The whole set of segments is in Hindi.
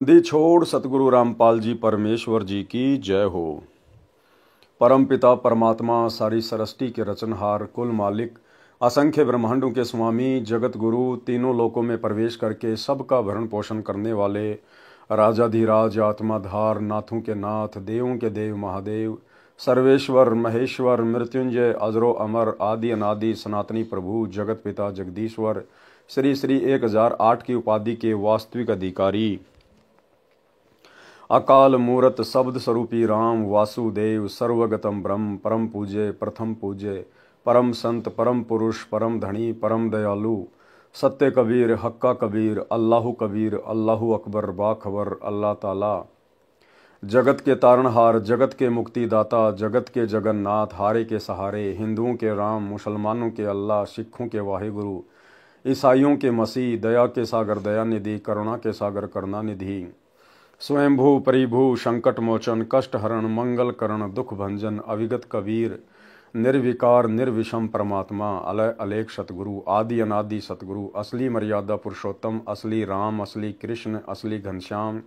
दी छोड़ सतगुरु रामपाल जी परमेश्वर जी की जय हो। परम पिता परमात्मा सारी सृष्टि के रचनहार कुल मालिक असंख्य ब्रह्मांडों के स्वामी जगत गुरु तीनों लोकों में प्रवेश करके सबका भरण पोषण करने वाले राजाधिराज आत्माधार नाथों के नाथ देवों के देव महादेव सर्वेश्वर महेश्वर मृत्युंजय अजरो अमर आदि अनादि सनातनी प्रभु जगत पिता जगदीश्वर श्री श्री 1008 की उपाधि के वास्तविक अधिकारी अकाल मूरत शब्द स्वरूपी राम वासुदेव सर्वगतम ब्रह्म परम पूज्य प्रथम पूज्य परम संत परम पुरुष परम धनी परम दयालु सत्य कबीर हक्का कबीर अल्लाहु अकबर बाखबर अल्लाह ताला जगत के तारणहार जगत के मुक्तिदाता जगत के जगन्नाथ हारे के सहारे हिंदुओं के राम मुसलमानों के अल्लाह सिखों के वाहिगुरु ईसाइयों के मसीह दया के सागर दयानिधि करुणा के सागर करुणानिधि स्वयंभू परिभू संकट मोचन कष्ट हरण मंगल करण दुख भंजन अविगत कबीर निर्विकार निर्विषम परमात्मा अलय अलेख सतगुरु आदि अनादि सतगुरु असली मर्यादा पुरुषोत्तम असली राम असली कृष्ण असली घनश्याम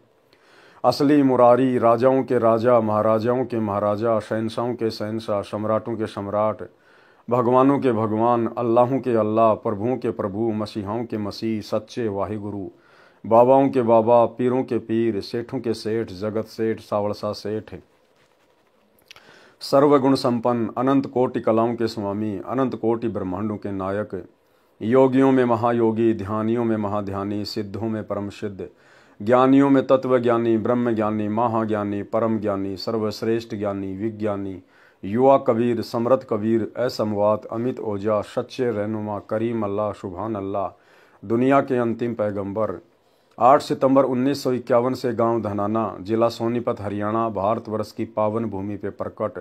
असली मुरारी राजाओं के राजा महाराजाओं के महाराजा शहंशाहों के शहंशाह सम्राटों के सम्राट भगवानों के भगवान अल्लाहों के अल्लाह प्रभुओं के प्रभु मसीहाओं के मसीह सच्चे वाहिगुरु बाबाओं के बाबा पीरों के पीर सेठों के सेठ जगत सेठ सावड़सा सेठ सर्वगुण संपन्न अनंत कोटि कलाओं के स्वामी अनंत कोटि ब्रह्मांडों के नायक योगियों में महायोगी ध्यानियों में महाध्यानी सिद्धों में परम सिद्ध ज्ञानियों में तत्व ज्ञानी ब्रह्म ज्ञानी महाज्ञानी परम ज्ञानी सर्वश्रेष्ठ ज्ञानी विज्ञानी युवा कबीर समृत कबीर असमवात अमित ओजा सच्चे रहनुमा करीम अल्लाह सुभान अल्लाह दुनिया के अंतिम पैगंबर 8 सितंबर 1951 से गांव धनाना जिला सोनीपत हरियाणा भारतवर्ष की पावन भूमि पे प्रकट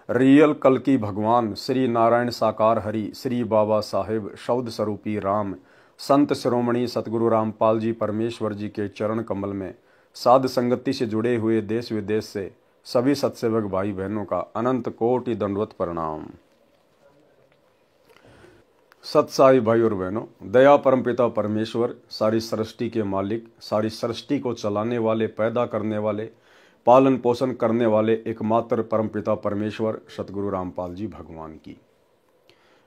रियल कल की भगवान श्री नारायण साकार हरि श्री बाबा साहेब शब्द स्वरूपी राम संत शिरोमणि सतगुरु रामपाल जी परमेश्वर जी के चरण कमल में साध संगति से जुड़े हुए देश विदेश से सभी सत्सेवक भाई बहनों का अनंत कोटि दंडवत प्रणाम। सत्साई भाई और बहनों, दया परमपिता परमेश्वर सारी सृष्टि के मालिक सारी सृष्टि को चलाने वाले पैदा करने वाले पालन पोषण करने वाले एकमात्र परमपिता परमेश्वर सतगुरु रामपाल जी भगवान की।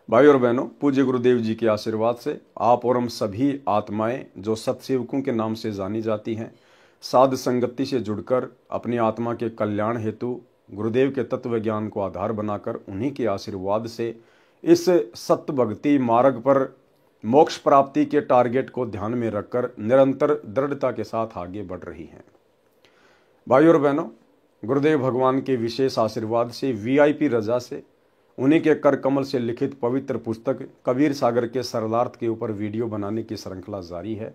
भाई और बहनों, पूज्य गुरुदेव जी के आशीर्वाद से आप और हम सभी आत्माएं जो सत्सेवकों के नाम से जानी जाती हैं साध संगति से जुड़कर अपनी आत्मा के कल्याण हेतु गुरुदेव के तत्व ज्ञान को आधार बनाकर उन्हीं के आशीर्वाद से इस सत्य भक्ति मार्ग पर मोक्ष प्राप्ति के टारगेट को ध्यान में रखकर निरंतर दृढ़ता के साथ आगे बढ़ रही हैं। भाई और बहनों, गुरुदेव भगवान के विशेष आशीर्वाद से वीआईपी रजा से उन्हीं के कर कमल से लिखित पवित्र पुस्तक कबीर सागर के सरलार्थ के ऊपर वीडियो बनाने की श्रृंखला जारी है।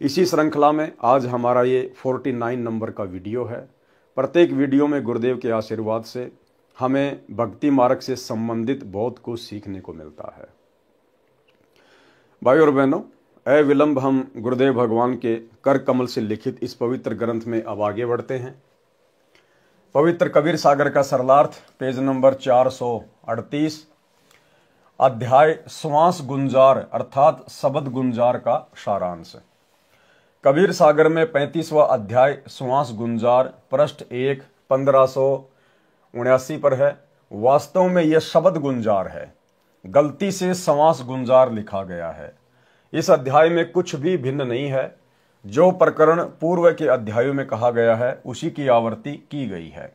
इसी श्रृंखला में आज हमारा ये 49 नंबर का वीडियो है। प्रत्येक वीडियो में गुरुदेव के आशीर्वाद से हमें भक्ति मार्ग से संबंधित बहुत कुछ सीखने को मिलता है। भाई और बहनों, अविलंब हम गुरुदेव भगवान के कर कमल से लिखित इस पवित्र ग्रंथ में अब आगे बढ़ते हैं। पवित्र कबीर सागर का सरलार्थ पेज नंबर 438 अध्याय श्वास गुंजार अर्थात शब्द गुंजार का सारांश। कबीर सागर में 35वां अध्याय श्वास गुंजार पृष्ठ 1 1579 पर है। वास्तव में यह शब्द गुंजार है, गलती से श्वास गुंजार लिखा गया है। इस अध्याय में कुछ भी भिन्न नहीं है। जो प्रकरण पूर्व के अध्यायों में कहा गया है उसी की आवृत्ति की गई है।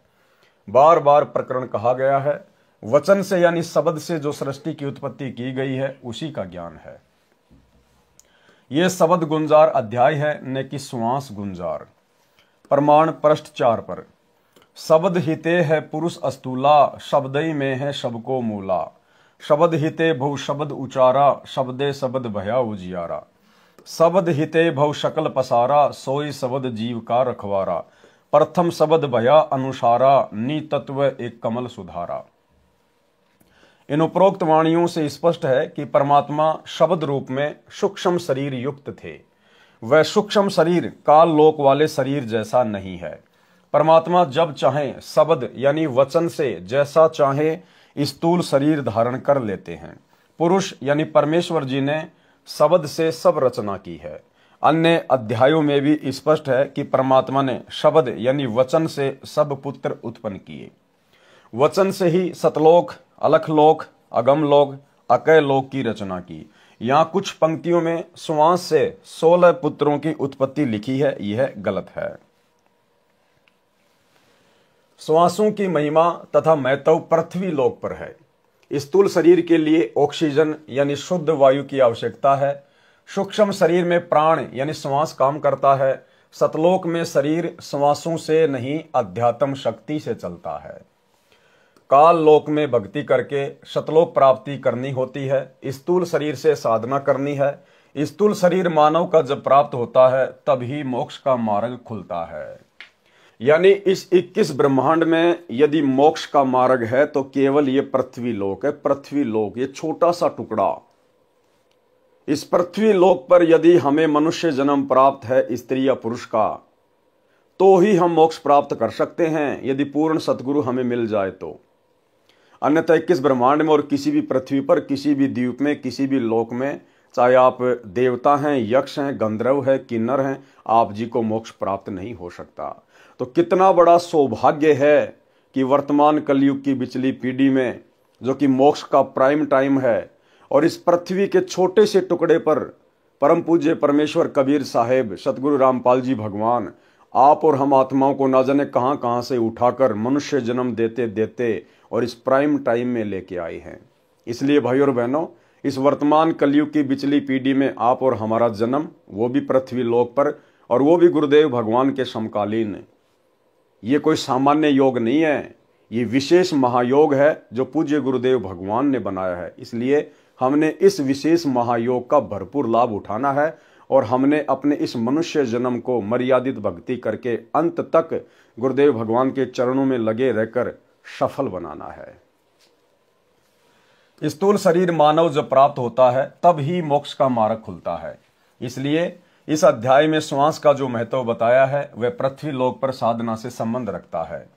बार बार प्रकरण कहा गया है। वचन से यानी शब्द से जो सृष्टि की उत्पत्ति की गई है उसी का ज्ञान है। यह शब्द गुंजार अध्याय है न कि श्वास गुंजार। प्रमाण पृष्ठ 4 पर शब्द हिते है पुरुष अस्तूला शब्दई में है सबको मूला शब्द हिते भव शब्द उचारा शब्दे शब्द भया उजियारा शब्द हिते भव शकल पसारा सोई शब्द जीव का रखवारा प्रथम शब्द भया अनुसारा नी तत्व एक कमल सुधारा। इन उपरोक्त वाणियों से स्पष्ट है कि परमात्मा शब्द रूप में सूक्ष्म शरीर युक्त थे। वह सूक्ष्म शरीर काल लोक वाले शरीर जैसा नहीं है। परमात्मा जब चाहे शब्द यानी वचन से जैसा चाहे स्थूल शरीर धारण कर लेते हैं। पुरुष यानी परमेश्वर जी ने शब्द से सब रचना की है। अन्य अध्यायों में भी स्पष्ट है कि परमात्मा ने शब्द यानी वचन से सब पुत्र उत्पन्न किए। वचन से ही सतलोक, अलखलोक, अगमलोक, अकय लोक की रचना की। यहाँ कुछ पंक्तियों में श्वास से 16 पुत्रों की उत्पत्ति लिखी है, यह गलत है। श्वासों की महिमा तथा महत्व पृथ्वी लोक पर है। स्थूल शरीर के लिए ऑक्सीजन यानी शुद्ध वायु की आवश्यकता है। सूक्ष्म शरीर में प्राण यानी श्वास काम करता है। सतलोक में शरीर श्वासों से नहीं अध्यात्म शक्ति से चलता है। काल लोक में भक्ति करके सतलोक प्राप्ति करनी होती है। स्थूल शरीर से साधना करनी है। स्थूल शरीर मानव का जब प्राप्त होता है तभी मोक्ष का मार्ग खुलता है। यानी इस 21 ब्रह्मांड में यदि मोक्ष का मार्ग है तो केवल ये पृथ्वी लोक है। पृथ्वी लोक ये छोटा सा टुकड़ा। इस पृथ्वी लोक पर यदि हमें मनुष्य जन्म प्राप्त है स्त्री या पुरुष का, तो ही हम मोक्ष प्राप्त कर सकते हैं, यदि पूर्ण सतगुरु हमें मिल जाए तो। अन्यथा 21 ब्रह्मांड में और किसी भी पृथ्वी पर, किसी भी द्वीप में, किसी भी लोक में, चाहे आप देवता हैं, यक्ष हैं, गंधर्व है, किन्नर हैं, आप जी को मोक्ष प्राप्त नहीं हो सकता। तो कितना बड़ा सौभाग्य है कि वर्तमान कलयुग की बिचली पीढ़ी में, जो कि मोक्ष का प्राइम टाइम है, और इस पृथ्वी के छोटे से टुकड़े पर परम पूज्य परमेश्वर कबीर साहेब, सतगुरु रामपाल जी भगवान, आप और हम आत्माओं को ना जाने कहां कहां से उठाकर मनुष्य जन्म देते देते और इस प्राइम टाइम में लेके आए हैं। इसलिए भाई और बहनों, इस वर्तमान कलयुग की बिचली पीढ़ी में आप और हमारा जन्म, वो भी पृथ्वी लोक पर, और वो भी गुरुदेव भगवान के समकालीन, ये कोई सामान्य योग नहीं है, ये विशेष महायोग है जो पूज्य गुरुदेव भगवान ने बनाया है। इसलिए हमने इस विशेष महायोग का भरपूर लाभ उठाना है और हमने अपने इस मनुष्य जन्म को मर्यादित भक्ति करके अंत तक गुरुदेव भगवान के चरणों में लगे रहकर सफल बनाना है। स्थूल शरीर मानव जब प्राप्त होता है तब ही मोक्ष का मार्ग खुलता है। इसलिए इस अध्याय में श्वास का जो महत्व बताया है वह पृथ्वी लोक पर साधना से संबंध रखता है।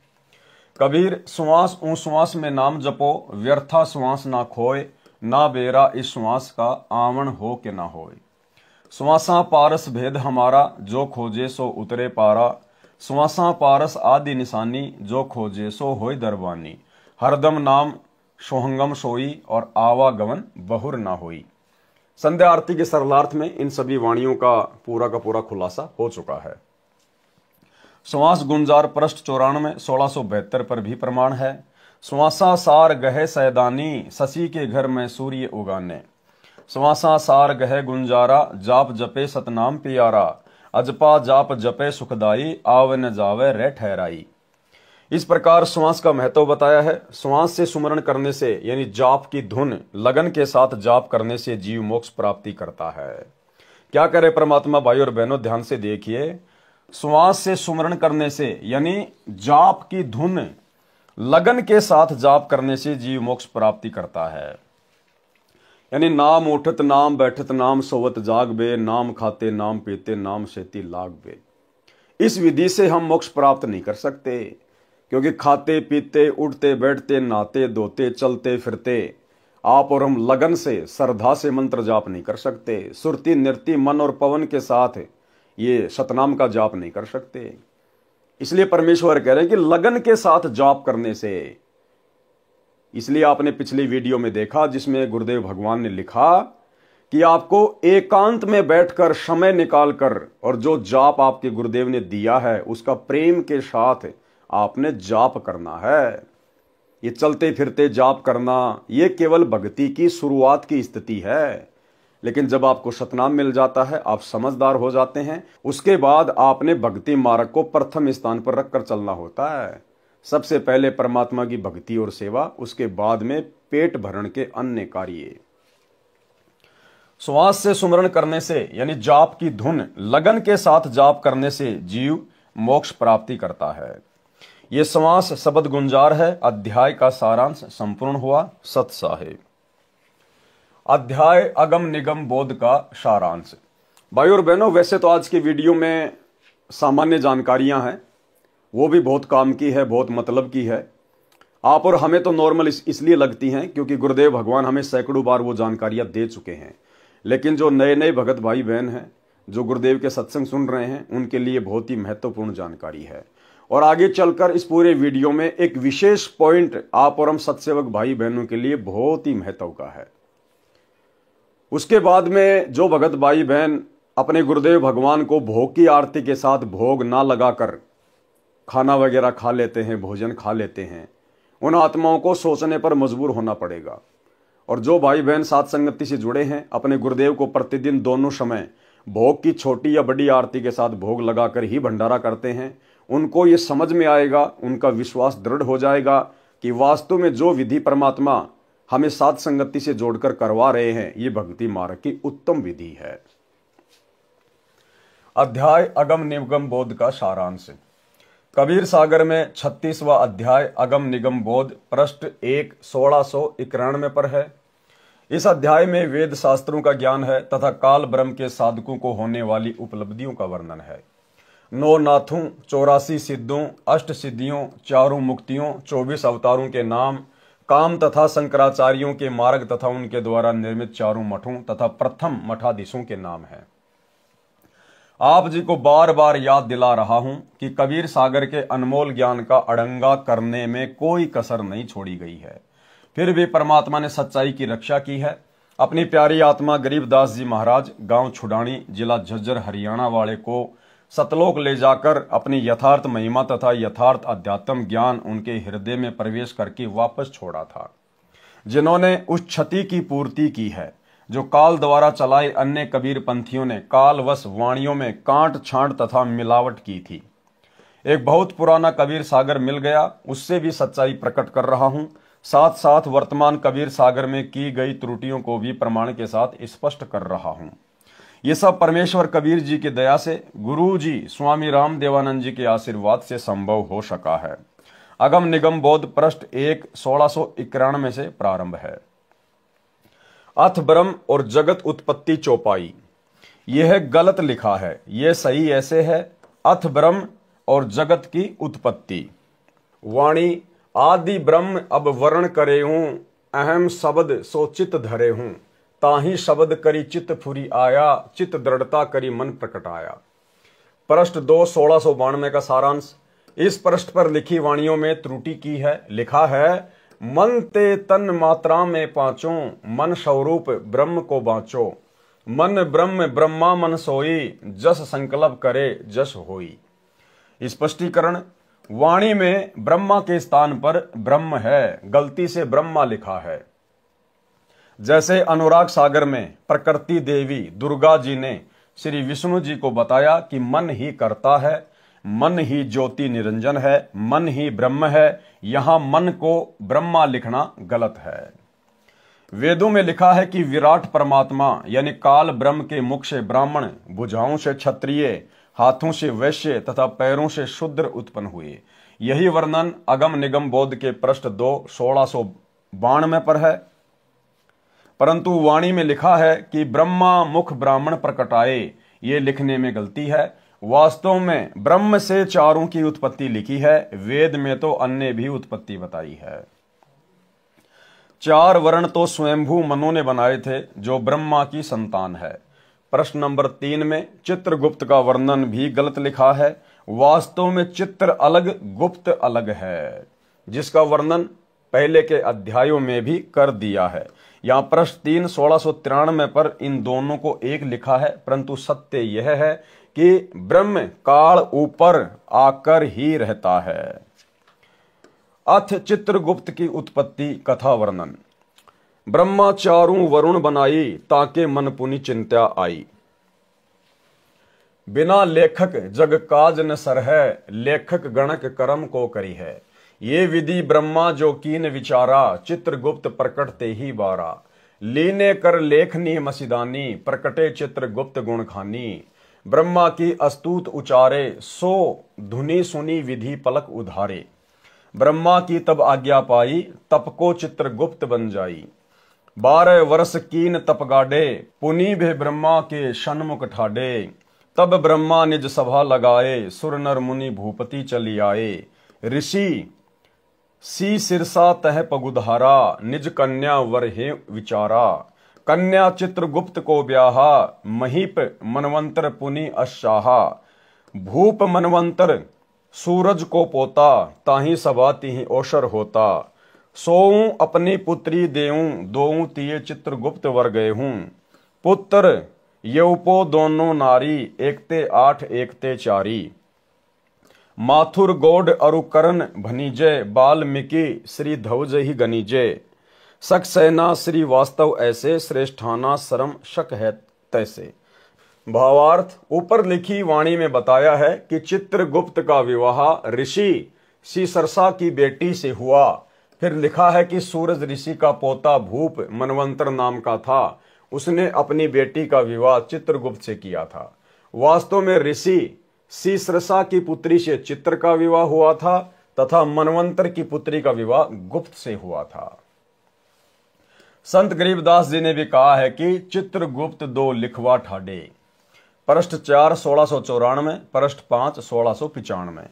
कबीर श्वास ऊ श्वास में नाम जपो, व्यर्था श्वास ना खोए, ना बेरा इस श्वास का आवण हो के ना होए। श्वासा पारस भेद हमारा, जो खोजे सो उतरे पारा, श्वासा पारस आदि निशानी, जो खोजे सो होय दरबानी, हरदम नाम सोहंगम सोई और आवागमन बहुर ना होई। संध्या आरती के सरलार्थ में इन सभी वाणियों का पूरा खुलासा हो चुका है। श्वास गुंजार पृष्ठ 94 1672 पर भी प्रमाण है। श्वासा सार गहे सैदानी, शशि के घर में सूर्य उगाने, श्वासा सार गहे गुंजारा, जाप जपे सतनाम प्यारा, अजपा जाप जपे सुखदाई, आव न जावे रे ठहराई। इस प्रकार श्वास का महत्व बताया है। श्वास से सुमरण करने से यानी जाप की धुन लगन के साथ जाप करने से जीव मोक्ष प्राप्ति करता है। क्या करे परमात्मा भाई और बहनों, ध्यान से देखिए। श्वास से सुमरण करने से यानी जाप की धुन लगन के साथ जाप करने से जीव मोक्ष प्राप्ति करता है। यानी नाम उठत नाम बैठत नाम सोवत जाग बे, नाम खाते नाम पीते नाम सेती लाग बे। इस विधि से हम मोक्ष प्राप्त नहीं कर सकते, क्योंकि खाते पीते उठते बैठते नहाते धोते चलते फिरते आप और हम लगन से श्रद्धा से मंत्र जाप नहीं कर सकते। सुरती नृत्य मन और पवन के साथ ये सतनाम का जाप नहीं कर सकते। इसलिए परमेश्वर कह रहे हैं कि लगन के साथ जाप करने से। इसलिए आपने पिछली वीडियो में देखा जिसमें गुरुदेव भगवान ने लिखा कि आपको एकांत में बैठकर समय निकालकर और जो जाप आपके गुरुदेव ने दिया है उसका प्रेम के साथ आपने जाप करना है। ये चलते फिरते जाप करना ये केवल भक्ति की शुरुआत की स्थिति है, लेकिन जब आपको सतनाम मिल जाता है, आप समझदार हो जाते हैं, उसके बाद आपने भक्ति मार्ग को प्रथम स्थान पर रखकर चलना होता है। सबसे पहले परमात्मा की भक्ति और सेवा, उसके बाद में पेट भरण के अन्य कार्य। श्वास से सुमरण करने से यानी जाप की धुन लगन के साथ जाप करने से जीव मोक्ष प्राप्ति करता है। ये श्वास शब्द गुंजार है। अध्याय का सारांश संपूर्ण हुआ। सत साहेब। अध्याय अगम निगम बोध का सारांश। भाई और बहनों, वैसे तो आज के वीडियो में सामान्य जानकारियां हैं, वो भी बहुत काम की है, बहुत मतलब की है। आप और हमें तो नॉर्मल इसलिए लगती हैं क्योंकि गुरुदेव भगवान हमें सैकड़ों बार वो जानकारियां दे चुके हैं। लेकिन जो नए नए भगत भाई बहन हैं, जो गुरुदेव के सत्संग सुन रहे हैं उनके लिए बहुत ही महत्वपूर्ण जानकारी है। और आगे चलकर इस पूरे वीडियो में एक विशेष पॉइंट आप और हम सत्सेवक भाई बहनों के लिए बहुत ही महत्व का है। उसके बाद में जो भगत भाई बहन अपने गुरुदेव भगवान को भोग की आरती के साथ भोग ना लगाकर खाना वगैरह खा लेते हैं, भोजन खा लेते हैं, उन आत्माओं को सोचने पर मजबूर होना पड़ेगा। और जो भाई बहन साथ संगति से जुड़े हैं, अपने गुरुदेव को प्रतिदिन दोनों समय भोग की छोटी या बड़ी आरती के साथ भोग लगाकर ही भंडारा करते हैं, उनको ये समझ में आएगा, उनका विश्वास दृढ़ हो जाएगा कि वास्तव में जो विधि परमात्मा हमें साथ संगति से जोड़कर करवा रहे हैं, ये भक्ति मार्ग की उत्तम विधि है। अध्याय अगम निगम बोध का सारांश। कबीर सागर में 36वां अध्याय अगम निगम बोध पृष्ठ 1 1691 पर है। इस अध्याय में वेद शास्त्रों का ज्ञान है तथा काल ब्रह्म के साधकों को होने वाली उपलब्धियों का वर्णन है। 9 नाथों, 84 सिद्धों, 8 सिद्धियों, 4 मुक्तियों, 24 अवतारों के नाम, काम तथा शंकराचार्यों के मार्ग तथा उनके द्वारा निर्मित 4 मठों तथा प्रथम मठाधीशों के नाम है। आप जी को बार बार याद दिला रहा हूं कि कबीर सागर के अनमोल ज्ञान का अड़ंगा करने में कोई कसर नहीं छोड़ी गई है। फिर भी परमात्मा ने सच्चाई की रक्षा की है। अपनी प्यारी आत्मा गरीबदास जी महाराज गांव छुडानी जिला झज्जर हरियाणा वाले को सतलोक ले जाकर अपनी यथार्थ महिमा तथा यथार्थ अध्यात्म ज्ञान उनके हृदय में प्रवेश करके वापस छोड़ा था, जिन्होंने उस क्षति की पूर्ति की है जो काल द्वारा चलाए अन्य कबीर पंथियों ने कालवश वाणियों में कांट छांट तथा मिलावट की थी। एक बहुत पुराना कबीर सागर मिल गया, उससे भी सच्चाई प्रकट कर रहा हूं। साथ साथ वर्तमान कबीर सागर में की गई त्रुटियों को भी प्रमाण के साथ स्पष्ट कर रहा हूं। ये सब परमेश्वर कबीर जी की दया से गुरु जी स्वामी राम देवानंद जी के आशीर्वाद से संभव हो सका है। अगम निगम बोध पृष्ठ 1 1691 से प्रारंभ है। अथ ब्रह्म और जगत उत्पत्ति चौपाई। यह गलत लिखा है, यह सही ऐसे है, अथ ब्रह्म और जगत की उत्पत्ति। वाणी आदि ब्रह्म अब वर्ण करे हूं, अहम शब्द सो चित धरे हूं, ताही शब्द करी चित फुरी आया, चित दृढ़ता करी मन प्रकट आया। पृष्ठ 2 1692 का सारांश। इस पृष्ठ पर लिखी वाणियों में त्रुटि की है। लिखा है, मन ते तन मात्रा में पांचों, मन स्वरूप ब्रह्म को बाँचो, मन ब्रह्म ब्रह्मा मन सोई, जस संकल्प करे जस होई। स्पष्टीकरण, वाणी में ब्रह्मा के स्थान पर ब्रह्म है, गलती से ब्रह्मा लिखा है। जैसे अनुराग सागर में प्रकृति देवी दुर्गा जी ने श्री विष्णु जी को बताया कि मन ही करता है, मन ही ज्योति निरंजन है, मन ही ब्रह्म है, यहां मन को ब्रह्मा लिखना गलत है। वेदों में लिखा है कि विराट परमात्मा यानी काल ब्रह्म के मुख से ब्राह्मण, भुजाओं से क्षत्रिय, हाथों से वैश्य तथा पैरों से शूद्र उत्पन्न हुए। यही वर्णन अगम निगम बोध के पृष्ठ 2 1692 पर है। परंतु वाणी में लिखा है कि ब्रह्मा मुख ब्राह्मण प्रकटाए, ये लिखने में गलती है। वास्तव में ब्रह्म से 4 की उत्पत्ति लिखी है, वेद में तो अन्य भी उत्पत्ति बताई है। 4 वर्ण तो स्वयंभू मनों ने बनाए थे जो ब्रह्मा की संतान है। प्रश्न नंबर 3 में चित्रगुप्त का वर्णन भी गलत लिखा है। वास्तव में चित्र अलग, गुप्त अलग है, जिसका वर्णन पहले के अध्यायों में भी कर दिया है। यहाँ प्रश्न 3 1693 पर इन दोनों को एक लिखा है, परंतु सत्य यह है कि ब्रह्म काल ऊपर आकर ही रहता है। अथ चित्रगुप्त की उत्पत्ति कथा वर्णन। ब्रह्मा 4 वरुण बनाई, ताके मन पुनि चिंत्या आई। बिना लेखक जग काज न सर है, लेखक गणक कर्म को करी है। ये विधि ब्रह्मा जो कीन विचारा, चित्रगुप्त प्रकट ते ही बारा। लीने कर लेखनी मसिदानी, प्रकटे चित्रगुप्त गुण खानी। ब्रह्मा की अस्तुत उचारे, सो धुनी सुनी विधि पलक उधारे। ब्रह्मा की तब आज्ञा पाई, तप को चित्रगुप्त बन जाई। 12 वर्ष कीन तप गाडे, पुनि भे ब्रह्मा के सन्मुख ठाडे। तब ब्रह्मा निज सभा लगाए, सुर नर मुनि भूपति चली आए। ऋषि सी सिरसा तह पगुधारा, निज कन्या वर हे विचारा। कन्या चित्रगुप्त को ब्याहा, महीप मनवंतर पुनि अशाहा। भूप मनवंतर सूरज को पोता, ताही सभा तिहि ओशर होता। सोऊं अपनी पुत्री देऊं, दोऊं तिये चित्रगुप्त वर गए हूं। पुत्र यौपो दोनों नारी, एकते 8 एकते 4। माथुर गौड अरुकरण भनीजय, वाल्मीकि श्री ध्वज ही गनीजय। सक्सेना श्री वास्तव ऐसे, श्रेष्ठाना श्रम शक है तैसे। भावार्थ, ऊपर लिखी वाणी में बताया है कि चित्रगुप्त का विवाह ऋषि सीसरसा की बेटी से हुआ। फिर लिखा है कि सूरज ऋषि का पोता भूप मनवंतर नाम का था, उसने अपनी बेटी का विवाह चित्रगुप्त से किया था। वास्तव में ऋषि सीसरसा की पुत्री से चित्र का विवाह हुआ था तथा मनवंतर की पुत्री का विवाह गुप्त से हुआ था। संत गरीबदास जी ने भी कहा है कि चित्रगुप्त 2 लिखवा ठाडे। पृष्ठ 4 1694, पृष्ठ 5 1695।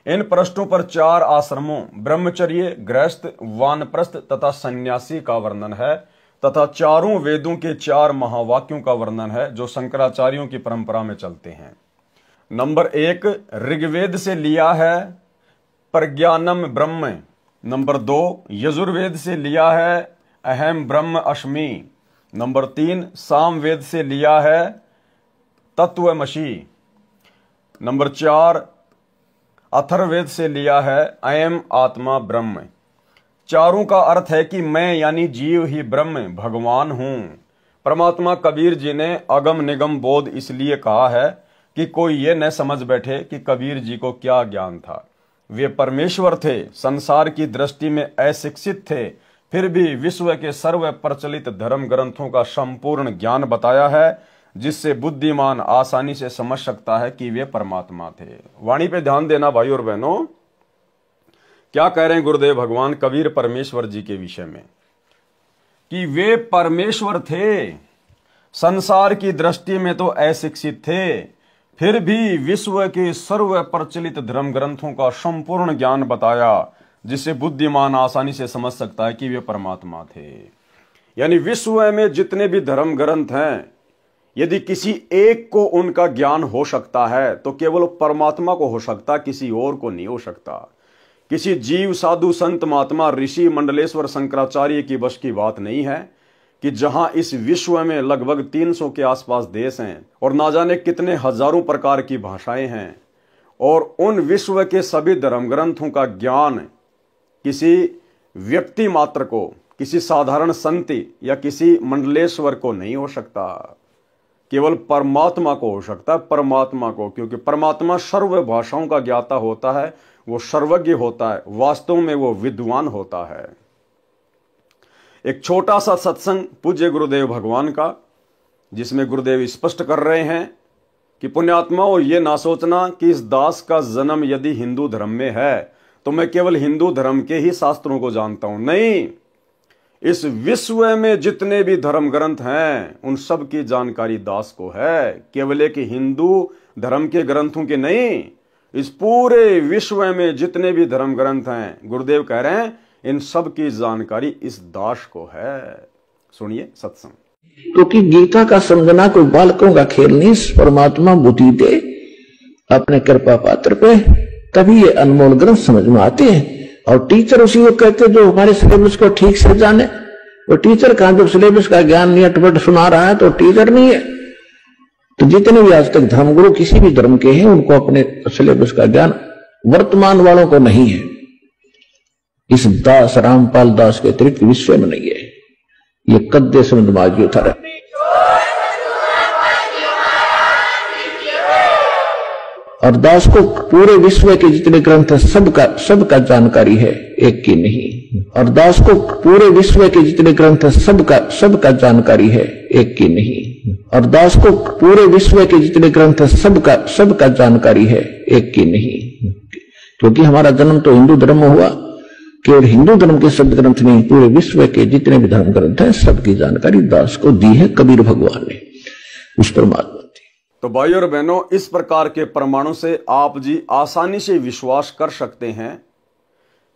इन पृष्ठों पर 4 आश्रमों ब्रह्मचर्य, गृहस्थ, वानप्रस्थ तथा सन्यासी का वर्णन है तथा चारों वेदों के 4 महावाक्यों का वर्णन है जो शंकराचार्यों की परंपरा में चलते हैं। नंबर 1 ऋग्वेद से लिया है प्रज्ञानम ब्रह्म। नंबर 2 यजुर्वेद से लिया है अहम ब्रह्म अस्मि। नंबर 3 सामवेद से लिया है तत्वमसि। नंबर 4 अथर्ववेद से लिया है अयम आत्मा ब्रह्म। चारों का अर्थ है कि मैं यानी जीव ही ब्रह्म भगवान हूं। परमात्मा कबीर जी ने अगम निगम बोध इसलिए कहा है कि कोई ये न समझ बैठे कि कबीर जी को क्या ज्ञान था। वे परमेश्वर थे, संसार की दृष्टि में अशिक्षित थे, फिर भी विश्व के सर्व प्रचलित धर्म ग्रंथों का संपूर्ण ज्ञान बताया है जिससे बुद्धिमान आसानी से समझ सकता है कि वे परमात्मा थे। वाणी पे ध्यान देना भाई और बहनों, क्या कह रहे हैं गुरुदेव भगवान कबीर परमेश्वर जी के विषय में कि वे परमेश्वर थे, संसार की दृष्टि में तो अशिक्षित थे, फिर भी विश्व के सर्व प्रचलित धर्म ग्रंथों का संपूर्ण ज्ञान बताया जिससे बुद्धिमान आसानी से समझ सकता है कि वे परमात्मा थे। यानी विश्व में जितने भी धर्म ग्रंथ हैं, यदि किसी एक को उनका ज्ञान हो सकता है तो केवल परमात्मा को हो सकता, किसी और को नहीं हो सकता। किसी जीव, साधु, संत, महात्मा, ऋषि, मंडलेश्वर, शंकराचार्य की बस की बात नहीं है कि जहां इस विश्व में लगभग 300 के आसपास देश हैं और ना जाने कितने हजारों प्रकार की भाषाएं हैं और उन विश्व के सभी धर्म ग्रंथों का ज्ञान किसी व्यक्ति मात्र को, किसी साधारण संत या किसी मंडलेश्वर को नहीं हो सकता, केवल परमात्मा को हो सकता है। परमात्मा को, क्योंकि परमात्मा सर्व भाषाओं का ज्ञाता होता है, वो सर्वज्ञ होता है, वास्तव में वो विद्वान होता है। एक छोटा सा सत्संग पूज्य गुरुदेव भगवान का, जिसमें गुरुदेव स्पष्ट कर रहे हैं कि पुण्यात्माओं, ये ना सोचना कि इस दास का जन्म यदि हिंदू धर्म में है तो मैं केवल हिंदू धर्म के ही शास्त्रों को जानता हूं। नहीं, इस विश्व में जितने भी धर्म ग्रंथ हैं उन सब की जानकारी दास को है, केवल एक हिंदू धर्म के ग्रंथों की नहीं। इस पूरे विश्व में जितने भी धर्म ग्रंथ हैं, गुरुदेव कह रहे हैं, इन सब की जानकारी इस दास को है। सुनिए सत्संग। क्योंकि गीता का समझना कोई बालकों का खेल नहीं, परमात्मा बुद्धि दे अपने कृपा पात्र पे, तभी ये अनमोल ग्रंथ समझ में आते हैं। और टीचर उसी को कहते जो हमारे सिलेबस को ठीक से जाने। वो टीचर कहां, जब सिलेबस का ज्ञान नहीं अटपट सुना रहा है तो टीचर नहीं है। तो जितने भी आज तक धर्मगुरु किसी भी धर्म के हैं उनको अपने सिलेबस का ज्ञान वर्तमान वालों को नहीं है। इस दास रामपाल दास के अतिरिक्त विश्व में नहीं है। ये कद्दे समझ माजी उतारा। और दास को पूरे विश्व के जितने ग्रंथ है सबका जानकारी है, एक की नहीं। और दास को पूरे विश्व के जितने ग्रंथ है सबका जानकारी है, एक की नहीं। और दास को पूरे विश्व के जितने ग्रंथ है सबका जानकारी है, एक की नहीं। क्योंकि हमारा जन्म तो हिंदू धर्म में हुआ, केवल हिंदू धर्म के शब्द ग्रंथ नहीं, पूरे विश्व के जितने भी धर्म ग्रंथ हैं सबकी जानकारी दास को दी है कबीर भगवान ने, उस परमात्मा। तो भाई और बहनों, इस प्रकार के प्रमाणों से आप जी आसानी से विश्वास कर सकते हैं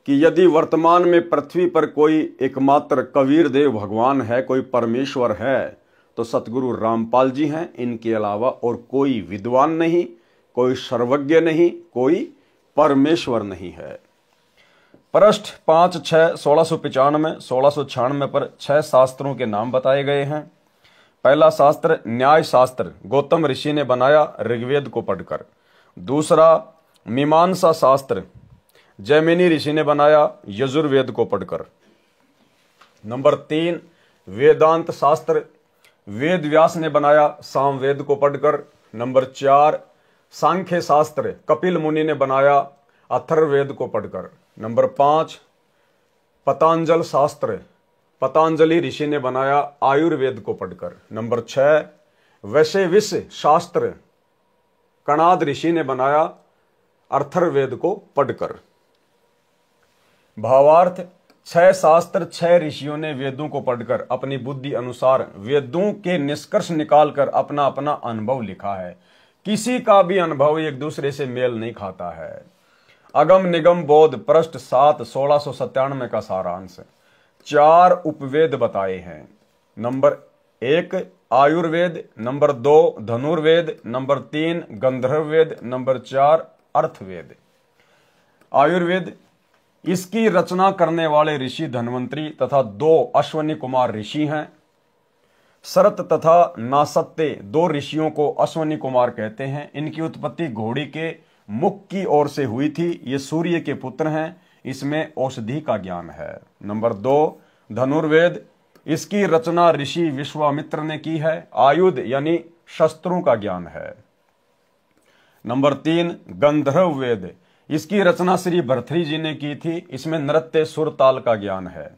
कि यदि वर्तमान में पृथ्वी पर कोई एकमात्र कबीर देव भगवान है, कोई परमेश्वर है, तो सतगुरु रामपाल जी हैं। इनके अलावा और कोई विद्वान नहीं, कोई सर्वज्ञ नहीं, कोई परमेश्वर नहीं है। पृष्ठ 5-6 1695 1696 पर 6 शास्त्रों के नाम बताए गए हैं। पहला शास्त्र न्याय शास्त्र गौतम ऋषि ने बनाया ऋग्वेद को पढ़कर। दूसरा मीमांसा शास्त्र जैमिनी ऋषि ने बनाया यजुर्वेद को पढ़कर। नंबर 3 वेदांत शास्त्र वेद व्यास ने बनाया सामवेद को पढ़कर। नंबर 4 सांख्य शास्त्र कपिल मुनि ने बनाया अथर्ववेद को पढ़कर। नंबर 5 पतंजल शास्त्र पतंजलि ऋषि ने बनाया आयुर्वेद को पढ़कर। नंबर 6 वैशेविश शास्त्र कणाद ऋषि ने बनाया अथर्ववेद को पढ़कर। भावार्थ 6 शास्त्र 6 ऋषियों ने वेदों को पढ़कर अपनी बुद्धि अनुसार वेदों के निष्कर्ष निकालकर अपना अपना अनुभव लिखा है। किसी का भी अनुभव एक दूसरे से मेल नहीं खाता है। अगम निगम बोध पृष्ठ 7 1697 का सारांश 4 उपवेद बताए हैं। Number 1 Ayurveda, number 2 Dhanurveda, number 3 Gandharvaveda, number 4 Arthaveda. Ayurveda इसकी रचना करने वाले ऋषि धन्वंतरी तथा 2 अश्वनी कुमार ऋषि हैं। शरत तथा नासत्ते 2 ऋषियों को अश्वनी कुमार कहते हैं। इनकी उत्पत्ति घोड़ी के मुख की ओर से हुई थी। ये सूर्य के पुत्र हैं। इसमें औषधि का ज्ञान है। नंबर 2 धनुर्वेद इसकी रचना ऋषि विश्वामित्र ने की है। आयुध यानी शस्त्रों का ज्ञान है। नंबर 3 गंधर्व वेद इसकी रचना श्री भर्तृहरि जी ने की थी। इसमें नृत्य सुर ताल का ज्ञान है,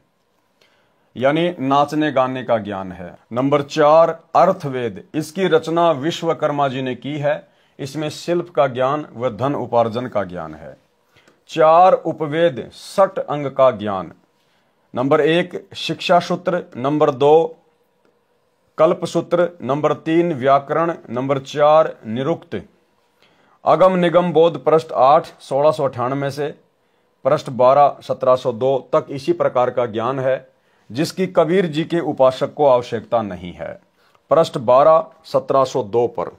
यानी नाचने गाने का ज्ञान है। नंबर 4 अर्थवेद इसकी रचना विश्वकर्मा जी ने की है। इसमें शिल्प का ज्ञान व धन उपार्जन का ज्ञान है। 4 उपवेद 60 अंग का ज्ञान। नंबर 1 शिक्षा सूत्र, नंबर 2 कल्प सूत्र, नंबर 3 व्याकरण, नंबर 4 निरुक्त। अगम निगम बोध पृष्ठ 8 1698 से पृष्ठ 12 1702 तक इसी प्रकार का ज्ञान है जिसकी कबीर जी के उपासक को आवश्यकता नहीं है। पृष्ठ 12 1702 पर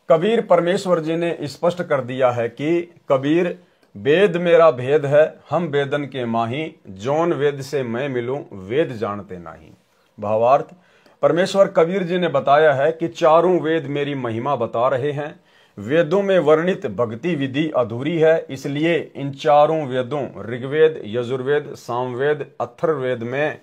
कबीर परमेश्वर जी ने स्पष्ट कर दिया है कि कबीर वेद मेरा भेद है, हम वेदन के माही, जौन वेद से मैं मिलूं वेद जानते नहीं। भावार्थ परमेश्वर कबीर जी ने बताया है कि 4 वेद मेरी महिमा बता रहे हैं। वेदों में वर्णित भक्ति विधि अधूरी है, इसलिए इन 4 वेदों ऋग्वेद, यजुर्वेद, सामवेद, अथर्ववेद में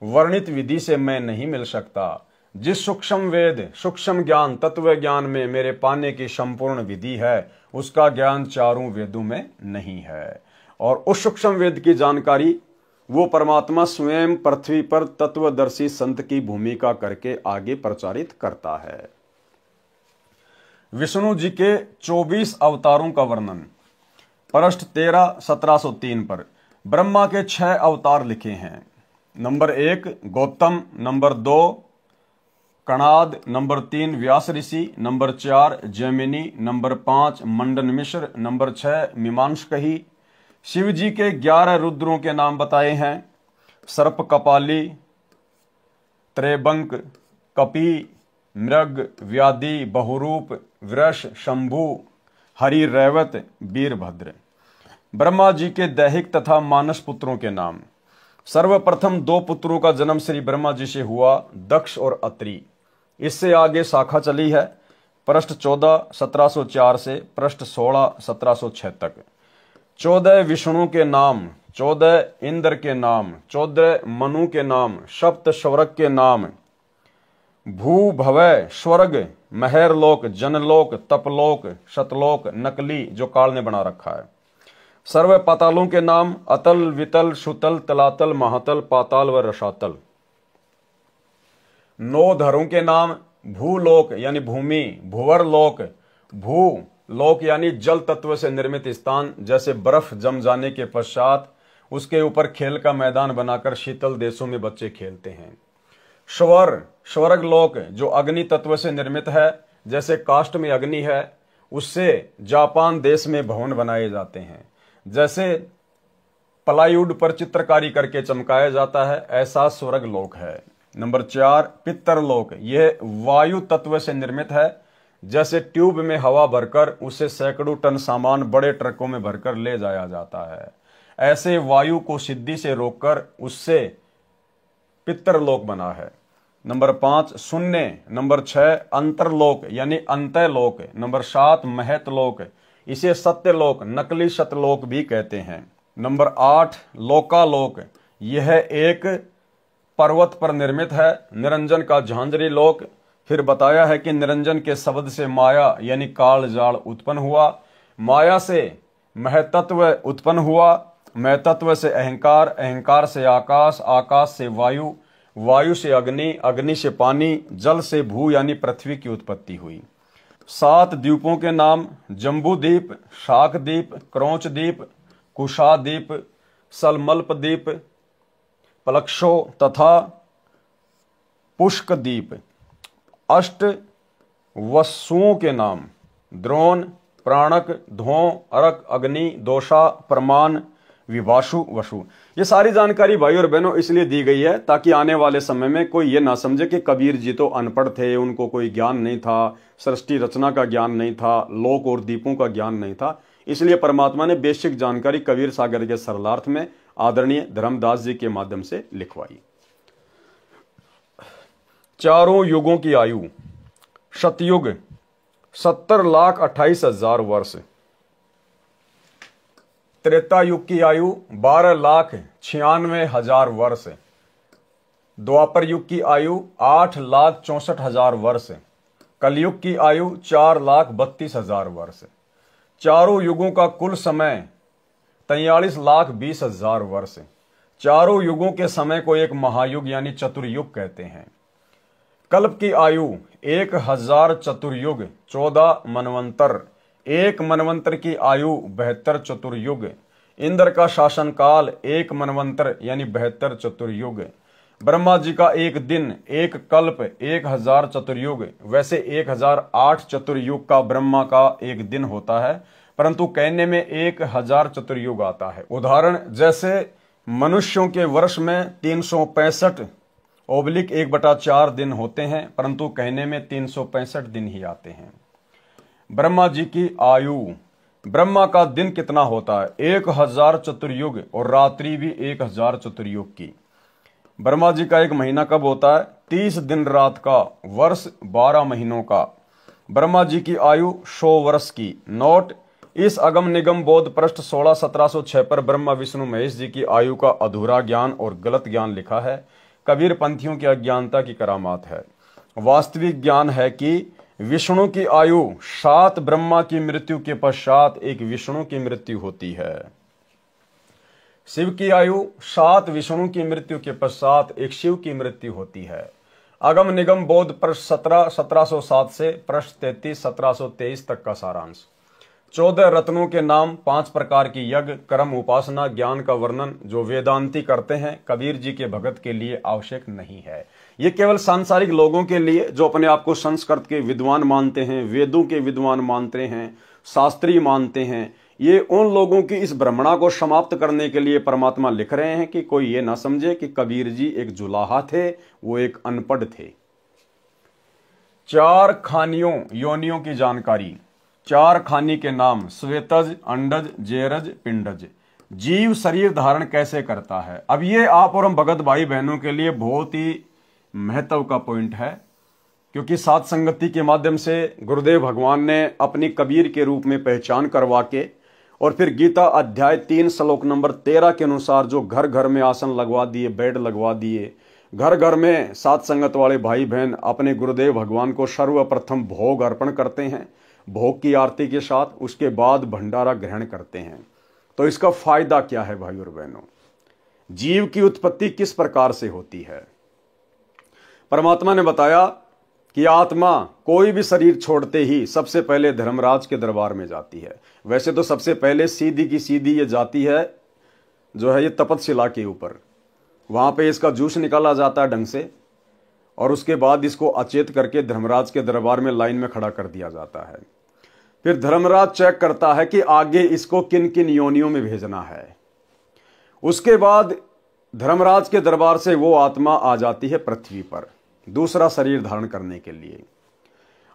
वर्णित विधि से मैं नहीं मिल सकता। जिस सूक्ष्म वेद सूक्ष्म ज्ञान तत्व ज्ञान में मेरे पाने की संपूर्ण विधि है, उसका ज्ञान 4 वेदों में नहीं है। और उस सूक्ष्म वेद की जानकारी वो परमात्मा स्वयं पृथ्वी पर तत्वदर्शी संत की भूमिका करके आगे प्रचारित करता है। विष्णु जी के 24 अवतारों का वर्णन पृष्ठ 13 1703 पर ब्रह्मा के 6 अवतार लिखे हैं। Number 1 Gautam, number 2 Kanad, number 3 Vyas ऋषि, number 4 Jaimini, number 5 Mandan Mishra, number 6 मीमांसकही। शिव जी के 11 रुद्रों के नाम बताए हैं। सर्प कपाली, त्रैबंक, कपि, मृग, व्याधि, बहुरूप, वृष, शंभु, हरि, रैवत, वीरभद्र। ब्रह्मा जी के दैहिक तथा मानस पुत्रों के नाम। सर्वप्रथम 2 पुत्रों का जन्म श्री ब्रह्मा जी से हुआ, दक्ष और अत्रि। इससे आगे शाखा चली है। पृष्ठ 14 1704 से पृष्ठ 16 1706 तक। 14 विष्णु के नाम, 14 इंद्र के नाम, 14 मनु के नाम, सप्त स्वर्ग के नाम, भू भवय स्वर्ग, महरलोक, जनलोक, तपलोक, शतलोक, नकली जो काल ने बना रखा है। सर्व पातालों के नाम अतल, वितल, सुतल, तलातल, महातल, पाताल व रसातल। 9 धरों के नाम भूलोक यानी भूमि, भुवर लोक, भू लोक यानी जल तत्व से निर्मित स्थान, जैसे बर्फ जम जाने के पश्चात उसके ऊपर खेल का मैदान बनाकर शीतल देशों में बच्चे खेलते हैं। स्वर स्वर्ग लोक जो अग्नि तत्व से निर्मित है, जैसे काष्ठ में अग्नि है उससे जापान देश में भवन बनाए जाते हैं। जैसे प्लाईवुड पर चित्रकारी करके चमकाया जाता है, ऐसा स्वर्ग लोक है। नंबर 4 पितरलोक, यह वायु तत्व से निर्मित है। जैसे ट्यूब में हवा भरकर उसे सैकड़ों टन सामान बड़े ट्रकों में भरकर ले जाया जाता है, ऐसे वायु को सिद्धि से रोककर उससे पितरलोक बना है। नंबर 5 शून्य। नंबर 6 अंतरलोक यानी अंतःलोक। नंबर 7 महतलोक, इसे सत्यलोक नकली सतलोक भी कहते हैं। नंबर 8 लोकालोक, यह एक पर्वत पर निर्मित है। निरंजन का झांझरी लोक। फिर बताया है कि निरंजन के शब्द से माया यानी काल जाल उत्पन्न हुआ, माया से महतत्व उत्पन्न हुआ, महतत्व से अहंकार, अहंकार से आकाश, आकाश से वायु, वायु से अग्नि, अग्नि से पानी, जल से भू यानी पृथ्वी की उत्पत्ति हुई। 7 द्वीपों के नाम जम्बू द्वीप, शाक द्वीप, क्रौच द्वीप, कुशा द्वीप, सलमल्प द्वीप, पलक्षो तथा पुष्क द्वीप। 8 वसुओं के नाम द्रोण, प्राणक, धों, अरक, अग्नि, दोषा, प्रमाण, विभाषु, वसु। ये सारी जानकारी भाई और बहनों इसलिए दी गई है ताकि आने वाले समय में कोई ये ना समझे कि कबीर जी तो अनपढ़ थे, उनको कोई ज्ञान नहीं था, सृष्टि रचना का ज्ञान नहीं था, लोक और दीपों का ज्ञान नहीं था। इसलिए परमात्मा ने बेसिक जानकारी कबीर सागर के सरलार्थ में आदरणीय धर्मदास जी के माध्यम से लिखवाई। चारों युगों की आयु सतयुग 70,28,000 वर्ष, त्रेता युग की आयु 12,96,000 वर्ष, द्वापर युग की आयु 8,64,000 वर्ष, कलयुग की आयु 4,32,000 वर्ष। चारों युगों का कुल समय 43,20,000 वर्ष। चारों युगों के समय को एक महायुग यानी चतुर्युग कहते हैं। कल्प की आयु 1,000 चतुर्युग 14 मनवंतर, एक मनवंतर की आयु 72 चतुर्युग। इंद्र का शासनकाल 1 मनवंतर यानी 72 चतुर्युग। ब्रह्मा जी का एक दिन, एक कल्प 1,000 चतुर्युग। वैसे 1,008 चतुर्युग का ब्रह्मा का एक दिन होता है, परंतु कहने में 1,000 चतुर्युग आता है। उदाहरण जैसे मनुष्यों के वर्ष में 365/1/4 दिन होते हैं, परंतु कहने में 365 दिन ही आते हैं। ब्रह्मा जी की आयु, ब्रह्मा का दिन कितना होता है? 1,000 चतुर्युग और रात्रि भी 1,000 चतुर्युग की। ब्रह्मा जी का एक महीना कब होता है? 30 दिन रात का, वर्ष 12 महीनों का। ब्रह्मा जी की आयु 100 वर्ष की। नोट, इस अगम निगम बोध पृष्ठ 16/1706 पर ब्रह्मा विष्णु महेश जी की आयु का अधूरा ज्ञान और गलत ज्ञान लिखा है। कबीर पंथियों की अज्ञानता की करामात है। वास्तविक ज्ञान है कि विष्णु की आयु 7 ब्रह्मा की मृत्यु के पश्चात एक विष्णु की मृत्यु होती है। शिव की आयु 7 विष्णु की मृत्यु के पश्चात एक शिव की मृत्यु होती है। अगम निगम बोध पृष्ठ 17/1707 से पृष्ठ 33/1723 तक का सारांश। 14 रत्नों के नाम, 5 प्रकार की यज्ञ, कर्म, उपासना, ज्ञान का वर्णन जो वेदांती करते हैं, कबीर जी के भगत के लिए आवश्यक नहीं है। ये केवल सांसारिक लोगों के लिए जो अपने आप को संस्कृत के विद्वान मानते हैं, वेदों के विद्वान मानते हैं, शास्त्री मानते हैं, ये उन लोगों की इस भ्रमणा को समाप्त करने के लिए परमात्मा लिख रहे हैं कि कोई ये ना समझे कि कबीर जी एक जुलाहा थे, वो एक अनपढ़ थे। 4 खानियों योनियों की जानकारी। 4 खानी के नाम श्वेतज, अंडज, जेरज, पिंडज। जीव शरीर धारण कैसे करता है? अब ये आप और हम भगत भाई बहनों के लिए बहुत ही महत्व का पॉइंट है, क्योंकि सात संगति के माध्यम से गुरुदेव भगवान ने अपनी कबीर के रूप में पहचान करवा के और फिर गीता अध्याय 3 श्लोक नंबर 13 के अनुसार जो घर घर में आसन लगवा दिए, बेड लगवा दिए, घर घर में सात संगत वाले भाई बहन अपने गुरुदेव भगवान को सर्वप्रथम भोग अर्पण करते हैं, भोग की आरती के साथ, उसके बाद भंडारा ग्रहण करते हैं। तो इसका फायदा क्या है भाई और बहनों? जीव की उत्पत्ति किस प्रकार से होती है? परमात्मा ने बताया कि आत्मा कोई भी शरीर छोड़ते ही सबसे पहले धर्मराज के दरबार में जाती है। वैसे तो सबसे पहले सीधी की सीधी ये जाती है जो है ये तपतशिला के ऊपर, वहां पे इसका जूस निकाला जाता है ढंग से, और उसके बाद इसको अचेत करके धर्मराज के दरबार में लाइन में खड़ा कर दिया जाता है। फिर धर्मराज चेक करता है कि आगे इसको किन किन योनियों में भेजना है। उसके बाद धर्मराज के दरबार से वो आत्मा आ जाती है पृथ्वी पर दूसरा शरीर धारण करने के लिए।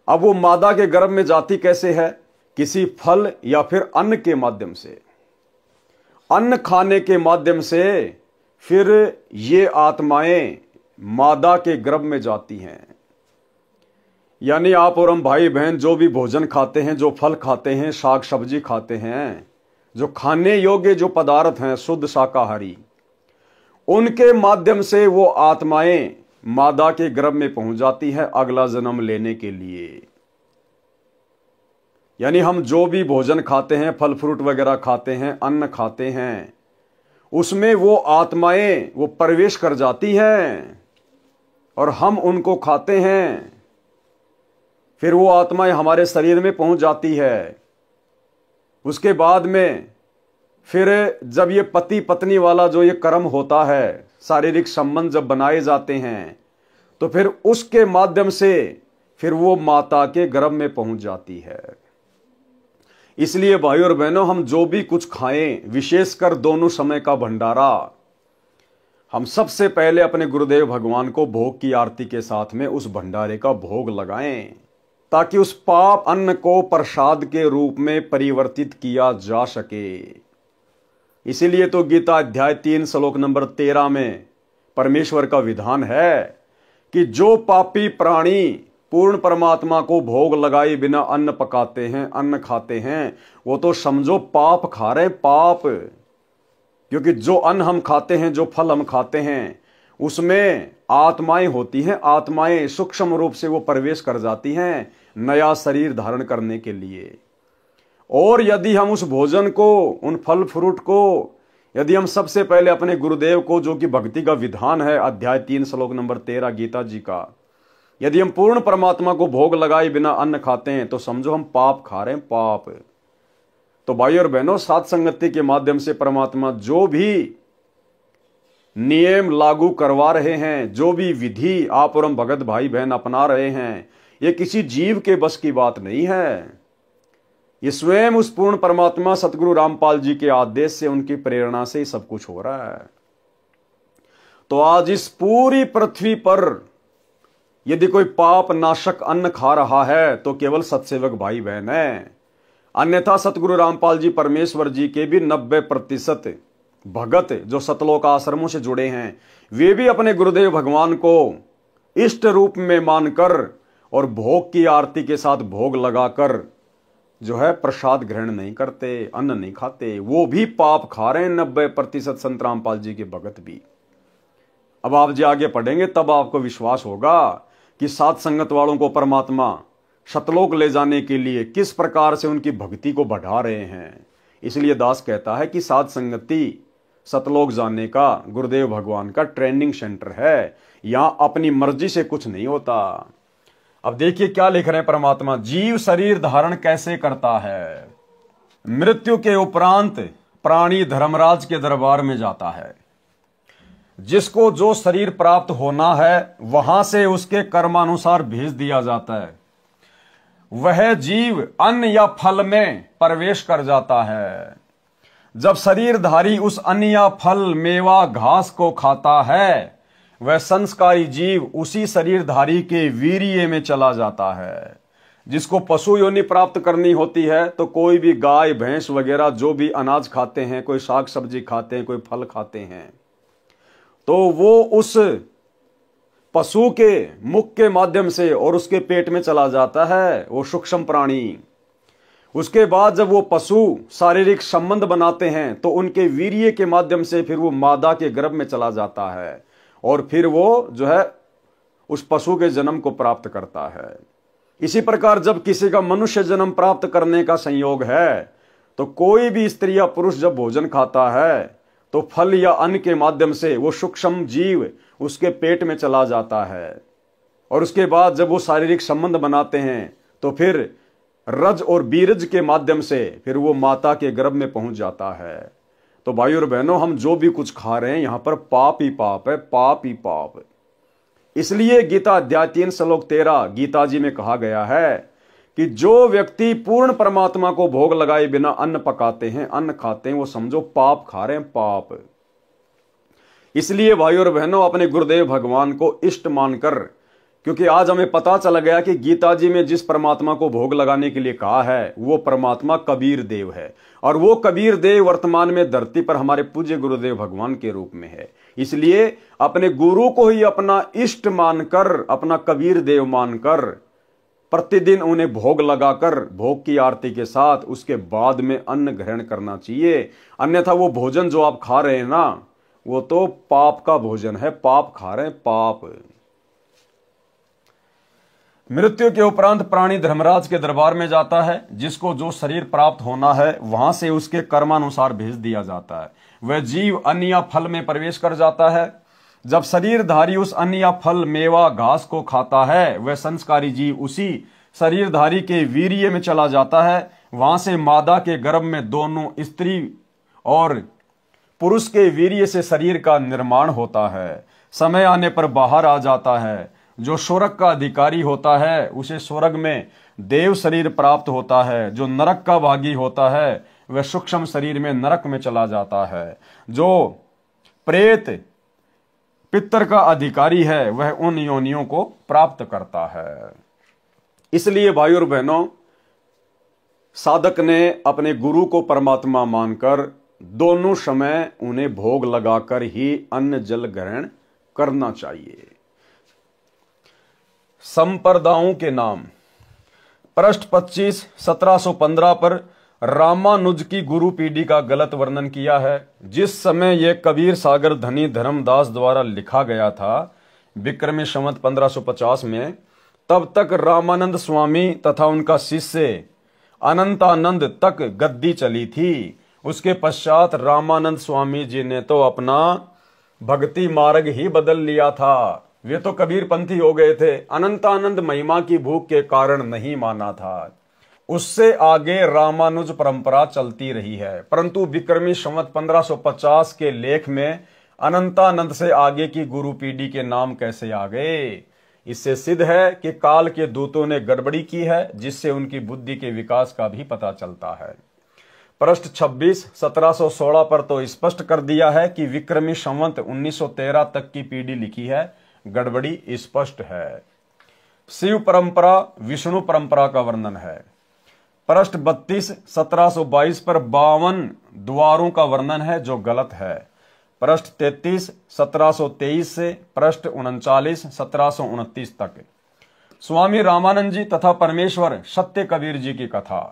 अब वो मादा के गर्भ में जाती कैसे है? किसी फल या फिर अन्न के माध्यम से, अन्न खाने के माध्यम से फिर ये आत्माएं मादा के गर्भ में जाती हैं। यानी आप और हम भाई बहन जो भी भोजन खाते हैं, जो फल खाते हैं, साग सब्जी खाते हैं, जो खाने योग्य जो पदार्थ हैं शुद्ध शाकाहारी, उनके माध्यम से वो आत्माएं मादा के गर्भ में पहुंच जाती है अगला जन्म लेने के लिए। यानी हम जो भी भोजन खाते हैं, फल फ्रूट वगैरह खाते हैं, अन्न खाते हैं, उसमें वो आत्माएं वो प्रवेश कर जाती हैं और हम उनको खाते हैं। फिर वो आत्माएं हमारे शरीर में पहुंच जाती है। उसके बाद में फिर जब ये पति पत्नी वाला जो ये कर्म होता है, शारीरिक संबंध जब बनाए जाते हैं, तो फिर उसके माध्यम से फिर वो माता के गर्भ में पहुंच जाती है। इसलिए भाइयों और बहनों, हम जो भी कुछ खाएं, विशेषकर दोनों समय का भंडारा, हम सबसे पहले अपने गुरुदेव भगवान को भोग की आरती के साथ में उस भंडारे का भोग लगाएं, ताकि उस पाप अन्न को प्रसाद के रूप में परिवर्तित किया जा सके। इसीलिए तो गीता अध्याय 3 श्लोक नंबर 13 में परमेश्वर का विधान है कि जो पापी प्राणी पूर्ण परमात्मा को भोग लगाए बिना अन्न पकाते हैं, अन्न खाते हैं, वो तो समझो पाप खा रहे, पाप। क्योंकि जो अन्न हम खाते हैं, जो फल हम खाते हैं, उसमें आत्माएं होती हैं। आत्माएं सूक्ष्म रूप से वो प्रवेश कर जाती हैं नया शरीर धारण करने के लिए। और यदि हम उस भोजन को, उन फल फ्रूट को, यदि हम सबसे पहले अपने गुरुदेव को, जो कि भक्ति का विधान है अध्याय 3 श्लोक नंबर 13 गीता जी का, यदि हम पूर्ण परमात्मा को भोग लगाए बिना अन्न खाते हैं, तो समझो हम पाप खा रहे हैं, पाप। तो भाई और बहनों, सात संगति के माध्यम से परमात्मा जो भी नियम लागू करवा रहे हैं, जो भी विधि आप और हम भगत भाई बहन अपना रहे हैं, ये किसी जीव के बस की बात नहीं है। ये स्वयं उस पूर्ण परमात्मा सतगुरु रामपाल जी के आदेश से, उनकी प्रेरणा से सब कुछ हो रहा है। तो आज इस पूरी पृथ्वी पर यदि कोई पाप नाशक अन्न खा रहा है तो केवल सत्सेवक भाई बहन है। अन्यथा सतगुरु रामपाल जी परमेश्वर जी के भी 90% भगत जो सतलोक आश्रमों से जुड़े हैं, वे भी अपने गुरुदेव भगवान को इष्ट रूप में मानकर और भोग की आरती के साथ भोग लगाकर जो है प्रसाद ग्रहण नहीं करते, अन्न नहीं खाते। वो भी पाप खा रहे हैं 90% संत रामपाल जी के भगत भी। अब आप जी आगे पढ़ेंगे तब आपको विश्वास होगा कि सात संगत वालों को परमात्मा सतलोक ले जाने के लिए किस प्रकार से उनकी भक्ति को बढ़ा रहे हैं। इसलिए दास कहता है कि सात संगति सतलोक जाने का गुरुदेव भगवान का ट्रेनिंग सेंटर है। यहां अपनी मर्जी से कुछ नहीं होता। अब देखिए क्या लिख रहे हैं परमात्मा, जीव शरीर धारण कैसे करता है। मृत्यु के उपरांत प्राणी धर्मराज के दरबार में जाता है। जिसको जो शरीर प्राप्त होना है वहां से उसके कर्मानुसार भेज दिया जाता है। वह जीव अन्न या फल में प्रवेश कर जाता है। जब शरीरधारी उस अन्न या फल, मेवा, घास को खाता है, वह संस्कारी जीव उसी शरीरधारी के वीर्य में चला जाता है। जिसको पशु योनि प्राप्त करनी होती है तो कोई भी गाय भैंस वगैरह जो भी अनाज खाते हैं, कोई साग सब्जी खाते हैं, कोई फल खाते हैं, तो वो उस पशु के मुख के माध्यम से और उसके पेट में चला जाता है, वो सूक्ष्म प्राणी। उसके बाद जब वो पशु शारीरिक संबंध बनाते हैं तो उनके वीर्य के माध्यम से फिर वो मादा के गर्भ में चला जाता है और फिर वो जो है उस पशु के जन्म को प्राप्त करता है। इसी प्रकार जब किसी का मनुष्य जन्म प्राप्त करने का संयोग है तो कोई भी स्त्री या पुरुष जब भोजन खाता है तो फल या अन्न के माध्यम से वो सूक्ष्म जीव उसके पेट में चला जाता है और उसके बाद जब वो शारीरिक संबंध बनाते हैं तो फिर रज और बीरज के माध्यम से फिर वो माता के गर्भ में पहुंच जाता है। तो भाई और बहनों, हम जो भी कुछ खा रहे हैं यहां पर पाप ही पाप है, पाप ही पाप। इसलिए गीता अध्याय 3 श्लोक 13 गीता जी में कहा गया है कि जो व्यक्ति पूर्ण परमात्मा को भोग लगाए बिना अन्न पकाते हैं, अन्न खाते हैं, वो समझो पाप खा रहे हैं, पाप। इसलिए भाइयों और बहनों, अपने गुरुदेव भगवान को इष्ट मानकर, क्योंकि आज हमें पता चला गया कि गीता जी में जिस परमात्मा को भोग लगाने के लिए कहा है वो परमात्मा कबीर देव है, और वो कबीर देव वर्तमान में धरती पर हमारे पूज्य गुरुदेव भगवान के रूप में है। इसलिए अपने गुरु को ही अपना इष्ट मानकर, अपना कबीर देव मानकर प्रतिदिन उन्हें भोग लगाकर, भोग की आरती के साथ उसके बाद में अन्न ग्रहण करना चाहिए। अन्यथा वो भोजन जो आप खा रहे हैं ना, वो तो पाप का भोजन है, पाप खा रहे हैं, पाप। मृत्यु के उपरांत प्राणी धर्मराज के दरबार में जाता है। जिसको जो शरीर प्राप्त होना है वहां से उसके कर्मानुसार भेज दिया जाता है। वह जीव अन्न या फल में प्रवेश कर जाता है। जब शरीरधारी उस अन्न या फल, मेवा, घास को खाता है, वह संस्कारी जीव उसी शरीरधारी के वीर्य में चला जाता है। वहां से मादा के गर्भ में दोनों स्त्री और पुरुष के वीर्य से शरीर का निर्माण होता है। समय आने पर बाहर आ जाता है। जो स्वर्ग का अधिकारी होता है उसे स्वर्ग में देव शरीर प्राप्त होता है। जो नरक का भागी होता है वह सूक्ष्म शरीर में नरक में चला जाता है। जो प्रेत पितर का अधिकारी है वह उन योनियों को प्राप्त करता है। इसलिए भाइयों और बहनों, साधक ने अपने गुरु को परमात्मा मानकर दोनों समय उन्हें भोग लगाकर ही अन्न जल ग्रहण करना चाहिए। संप्रदायों के नाम। पृष्ठ 25 1715 पर रामानुज की गुरु पीढ़ी का गलत वर्णन किया है। जिस समय यह कबीर सागर धनी धर्मदास द्वारा लिखा गया था, विक्रमी संवत 1550 में, तब तक रामानंद स्वामी तथा उनका शिष्य अनंतानंद तक गद्दी चली थी। उसके पश्चात रामानंद स्वामी जी ने तो अपना भक्ति मार्ग ही बदल लिया था। वे तो कबीर पंथी हो गए थे। अनंतानंद महिमा की भूख के कारण नहीं माना था। उससे आगे रामानुज परंपरा चलती रही है। परंतु विक्रमी संवत 1550 के लेख में अनंतानंद से आगे की गुरु पीढ़ी के नाम कैसे आ गए? इससे सिद्ध है कि काल के दूतों ने गड़बड़ी की है, जिससे उनकी बुद्धि के विकास का भी पता चलता है। पृष्ठ 26 1716 पर तो स्पष्ट कर दिया है कि विक्रमी संवत 1913 तक की पीढ़ी लिखी है। गड़बड़ी स्पष्ट है। शिव परंपरा, विष्णु परंपरा का वर्णन है। पृष्ठ 32 1722 पर 52 द्वारों का वर्णन है, जो गलत है। पृष्ठ 33 1723 से पृष्ठ 39 1729 तक स्वामी रामानंद जी तथा परमेश्वर सत्य कबीर जी की कथा।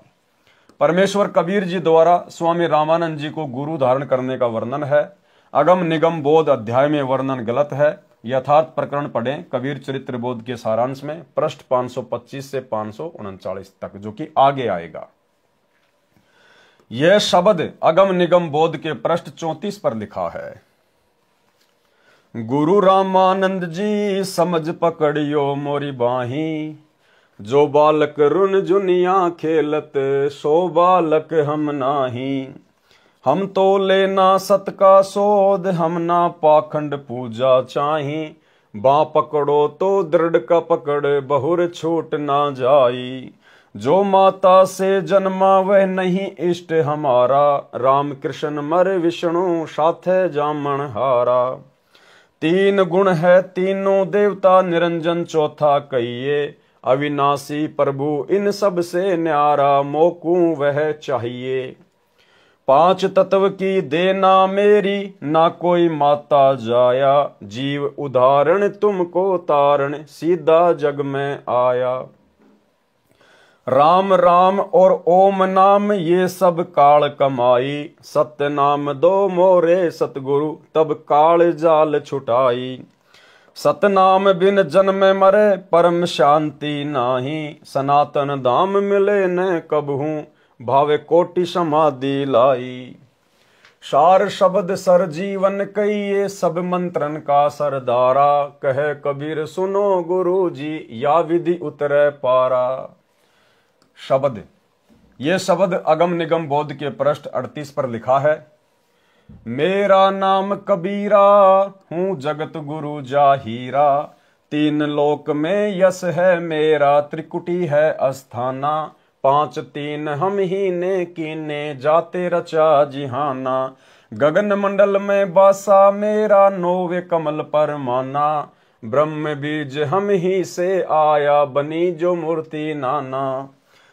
परमेश्वर कबीर जी द्वारा स्वामी रामानंद जी को गुरु धारण करने का वर्णन है। अगम निगम बोध अध्याय में वर्णन गलत है। यथार्थ प्रकरण पढ़ें कबीर चरित्र बोध के सारांश में, पृष्ठ 525 से 539 तक, जो कि आगे आएगा। यह शब्द अगम निगम बोध के पृष्ठ 34 पर लिखा है। गुरु रामानंद जी समझ पकड़ियो मोरी बाही, जो बालक रुन जुनिया खेलत सो बालक हम नाही। हम तो लेना सत का सोध, हम ना पाखंड पूजा चाही। बाँ पकड़ो तो दृढ़ का पकड़, बहुर छूट ना जाई। जो माता से जन्मा वह नहीं इष्ट हमारा, राम कृष्ण मर विष्णु साथे जामन हारा। तीन गुण है तीनों देवता, निरंजन चौथा कहिए। अविनाशी प्रभु इन सब से न्यारा, मोकू वह चाहिए। पांच तत्व की देना मेरी, ना कोई माता जाया। जीव उदाहरण तुमको तारण, सीधा जग में आया। राम राम और ओम नाम ये सब काल कमाई। सत्य नाम दो मोरे सतगुरु, तब काल जाल छुटाई। सतनाम बिन जन्म मरे, परम शांति नाही। सनातन धाम मिले न कबहू, भावे कोटि समाधि लाई। सार शब्द सर जीवन कहिए, सब मंत्रन का सरदारा। कहे कबीर सुनो गुरु जी, या विधि उतरे पारा। शब्द, ये शब्द अगम निगम बोध के पृष्ठ 38 पर लिखा है। मेरा नाम कबीरा, हूँ जगत गुरु जाहीरा। तीन लोक में यश है मेरा, त्रिकुटी है अस्थाना, पांच तीन हम ही ने कीने, जाते रचा जिहाना। गगन मंडल में बासा मेरा, नौवे कमल पर माना, ब्रह्म बीज हम ही से आया, बनी जो मूर्ति नाना।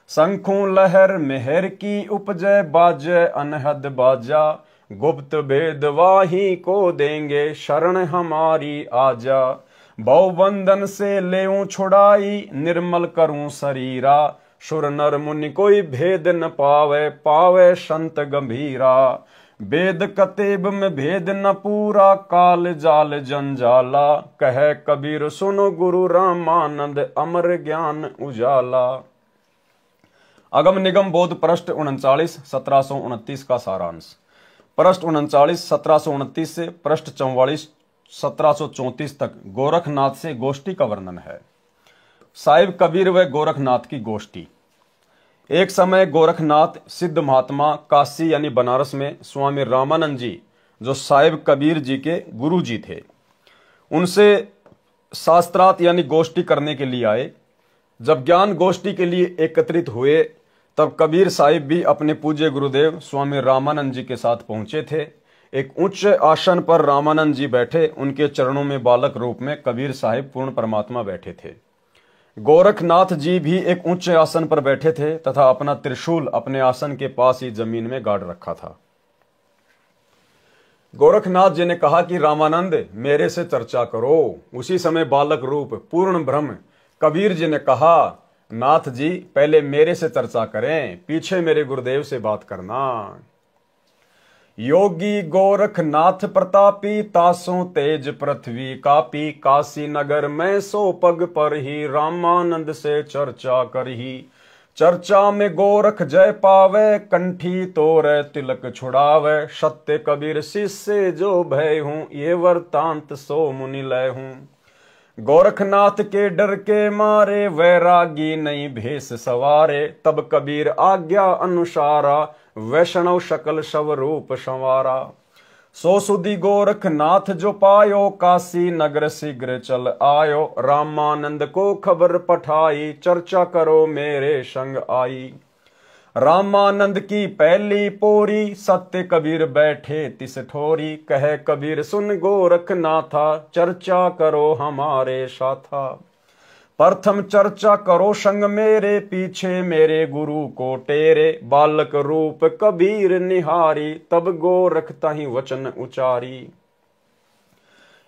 शंखों लहर मेहर की उपजय, बाजय अनहद बाजा, गुप्त भेद वाही को देंगे, शरण हमारी आजा। बहुबंधन से लेऊं छुड़ाई, निर्मल करूं शरीरा, सुर नर मुनि कोई भेद न पावे, पावे संत गंभीरा। वेद कतेब में भेद न पूरा, काल जाल जंजाला, कह कबीर सुनो गुरु रामानंद, अमर ज्ञान उजाला। अगम निगम बोध पृष्ठ 39 1729 का सारांश। पृष्ठ 39 1729 से पृष्ठ 44 1734 तक गोरखनाथ से गोष्ठी का वर्णन है। साहिब कबीर व गोरखनाथ की गोष्ठी। एक समय गोरखनाथ सिद्ध महात्मा काशी यानी बनारस में स्वामी रामानंद जी, जो साहिब कबीर जी के गुरु जी थे, उनसे शास्त्रार्थ यानी गोष्ठी करने के लिए आए। जब ज्ञान गोष्ठी के लिए एकत्रित हुए तब कबीर साहिब भी अपने पूज्य गुरुदेव स्वामी रामानंद जी के साथ पहुंचे थे। एक उच्च आसन पर रामानंद जी बैठे, उनके चरणों में बालक रूप में कबीर साहिब पूर्ण परमात्मा बैठे थे। गोरखनाथ जी भी एक उच्च आसन पर बैठे थे तथा अपना त्रिशूल अपने आसन के पास ही जमीन में गाड़ रखा था। गोरखनाथ जी ने कहा कि रामानंद, मेरे से चर्चा करो। उसी समय बालक रूप पूर्ण ब्रह्म कबीर जी ने कहा, नाथ जी, पहले मेरे से चर्चा करें, पीछे मेरे गुरुदेव से बात करना। योगी गोरखनाथ प्रतापी, तासों तेज पृथ्वी कापी, काशी नगर में सो पग पर ही, रामानंद से चर्चा करही। चर्चा में गोरख जय पावे, कंठी तोरे तिलक छुड़ावे, सत्य कबीर शिष्य जो भय हूं, ये वृतांत सो मुनि लय हूं। गोरखनाथ के डर के मारे, वैरागी नहीं भेष सवारे, तब कबीर आज्ञा अनुसारा, वैष्णव शकल शव रूप संवारा। सो सुधी गोरखनाथ जो पायो, काशी नगर शीघ्र चल आयो, रामानंद को खबर पठाई, चर्चा करो मेरे संग आई। रामानंद की पहली पोरी, सत्य कबीर बैठे तिस ठोरी, कहे कबीर सुन गोरखनाथा, चर्चा करो हमारे साथा। प्रथम चर्चा करो संग मेरे, पीछे मेरे गुरु को टेरे, बालक रूप कबीर निहारी, तब गोरख ताहि वचन उचारी।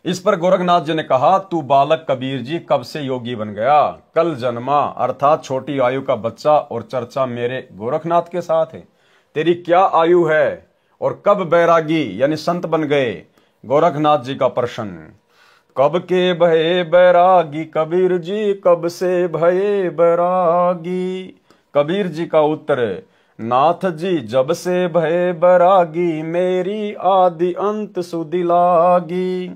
इस पर गोरखनाथ जी ने कहा, तू बालक कबीर जी कब से योगी बन गया? कल जन्मा, अर्थात छोटी आयु का बच्चा, और चर्चा मेरे गोरखनाथ के साथ है। तेरी क्या आयु है और कब बैरागी यानी संत बन गए? गोरखनाथ जी का प्रश्न। कब के भये बैरागी कबीर जी, कब से भये बैरागी? कबीर जी का उत्तर, नाथ जी जब से भये बैरागी, मेरी आदि अंत सुधि लागी।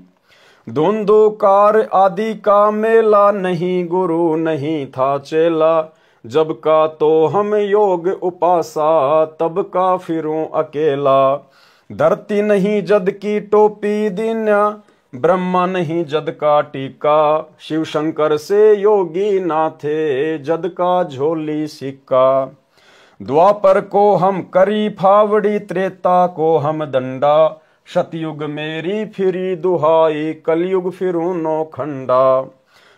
धुंधुकार आदि का मेला, नहीं गुरु नहीं था चेला, जब का तो हम योग उपासा, तब का फिरूं अकेला। धरती नहीं जद की टोपी दीन्या, ब्रह्मा नहीं जद का टीका, शिव शंकर से योगी ना थे, जद का झोली सिक्का। द्वापर को हम करी फावड़ी, त्रेता को हम दंडा, सतयुग मेरी फिरी दुहाई, कलयुग फिरूं नौखंडा।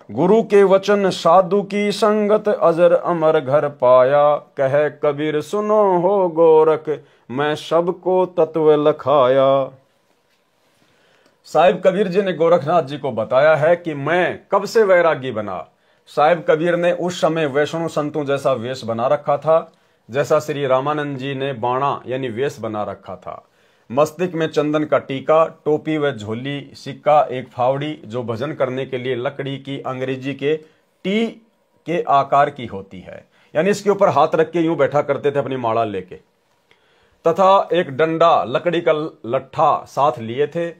गुरु के वचन साधु की संगत, अजर अमर घर पाया, कहे कबीर सुनो हो गोरख, मैं सबको तत्व लखाया। साहिब कबीर जी ने गोरखनाथ जी को बताया है कि मैं कब से वैरागी बना। साहिब कबीर ने उस समय वैष्णव संतों जैसा वेश बना रखा था, जैसा श्री रामानंद जी ने बाणा यानी वेश बना रखा था। मस्तिष्क में चंदन का टीका, टोपी व झोली, सिक्का, एक फावड़ी जो भजन करने के लिए लकड़ी की अंग्रेजी के टी के आकार की होती है, यानी इसके ऊपर हाथ रख के यूं बैठा करते थे अपनी माला लेके, तथा एक डंडा लकड़ी का लट्ठा साथ लिए थे।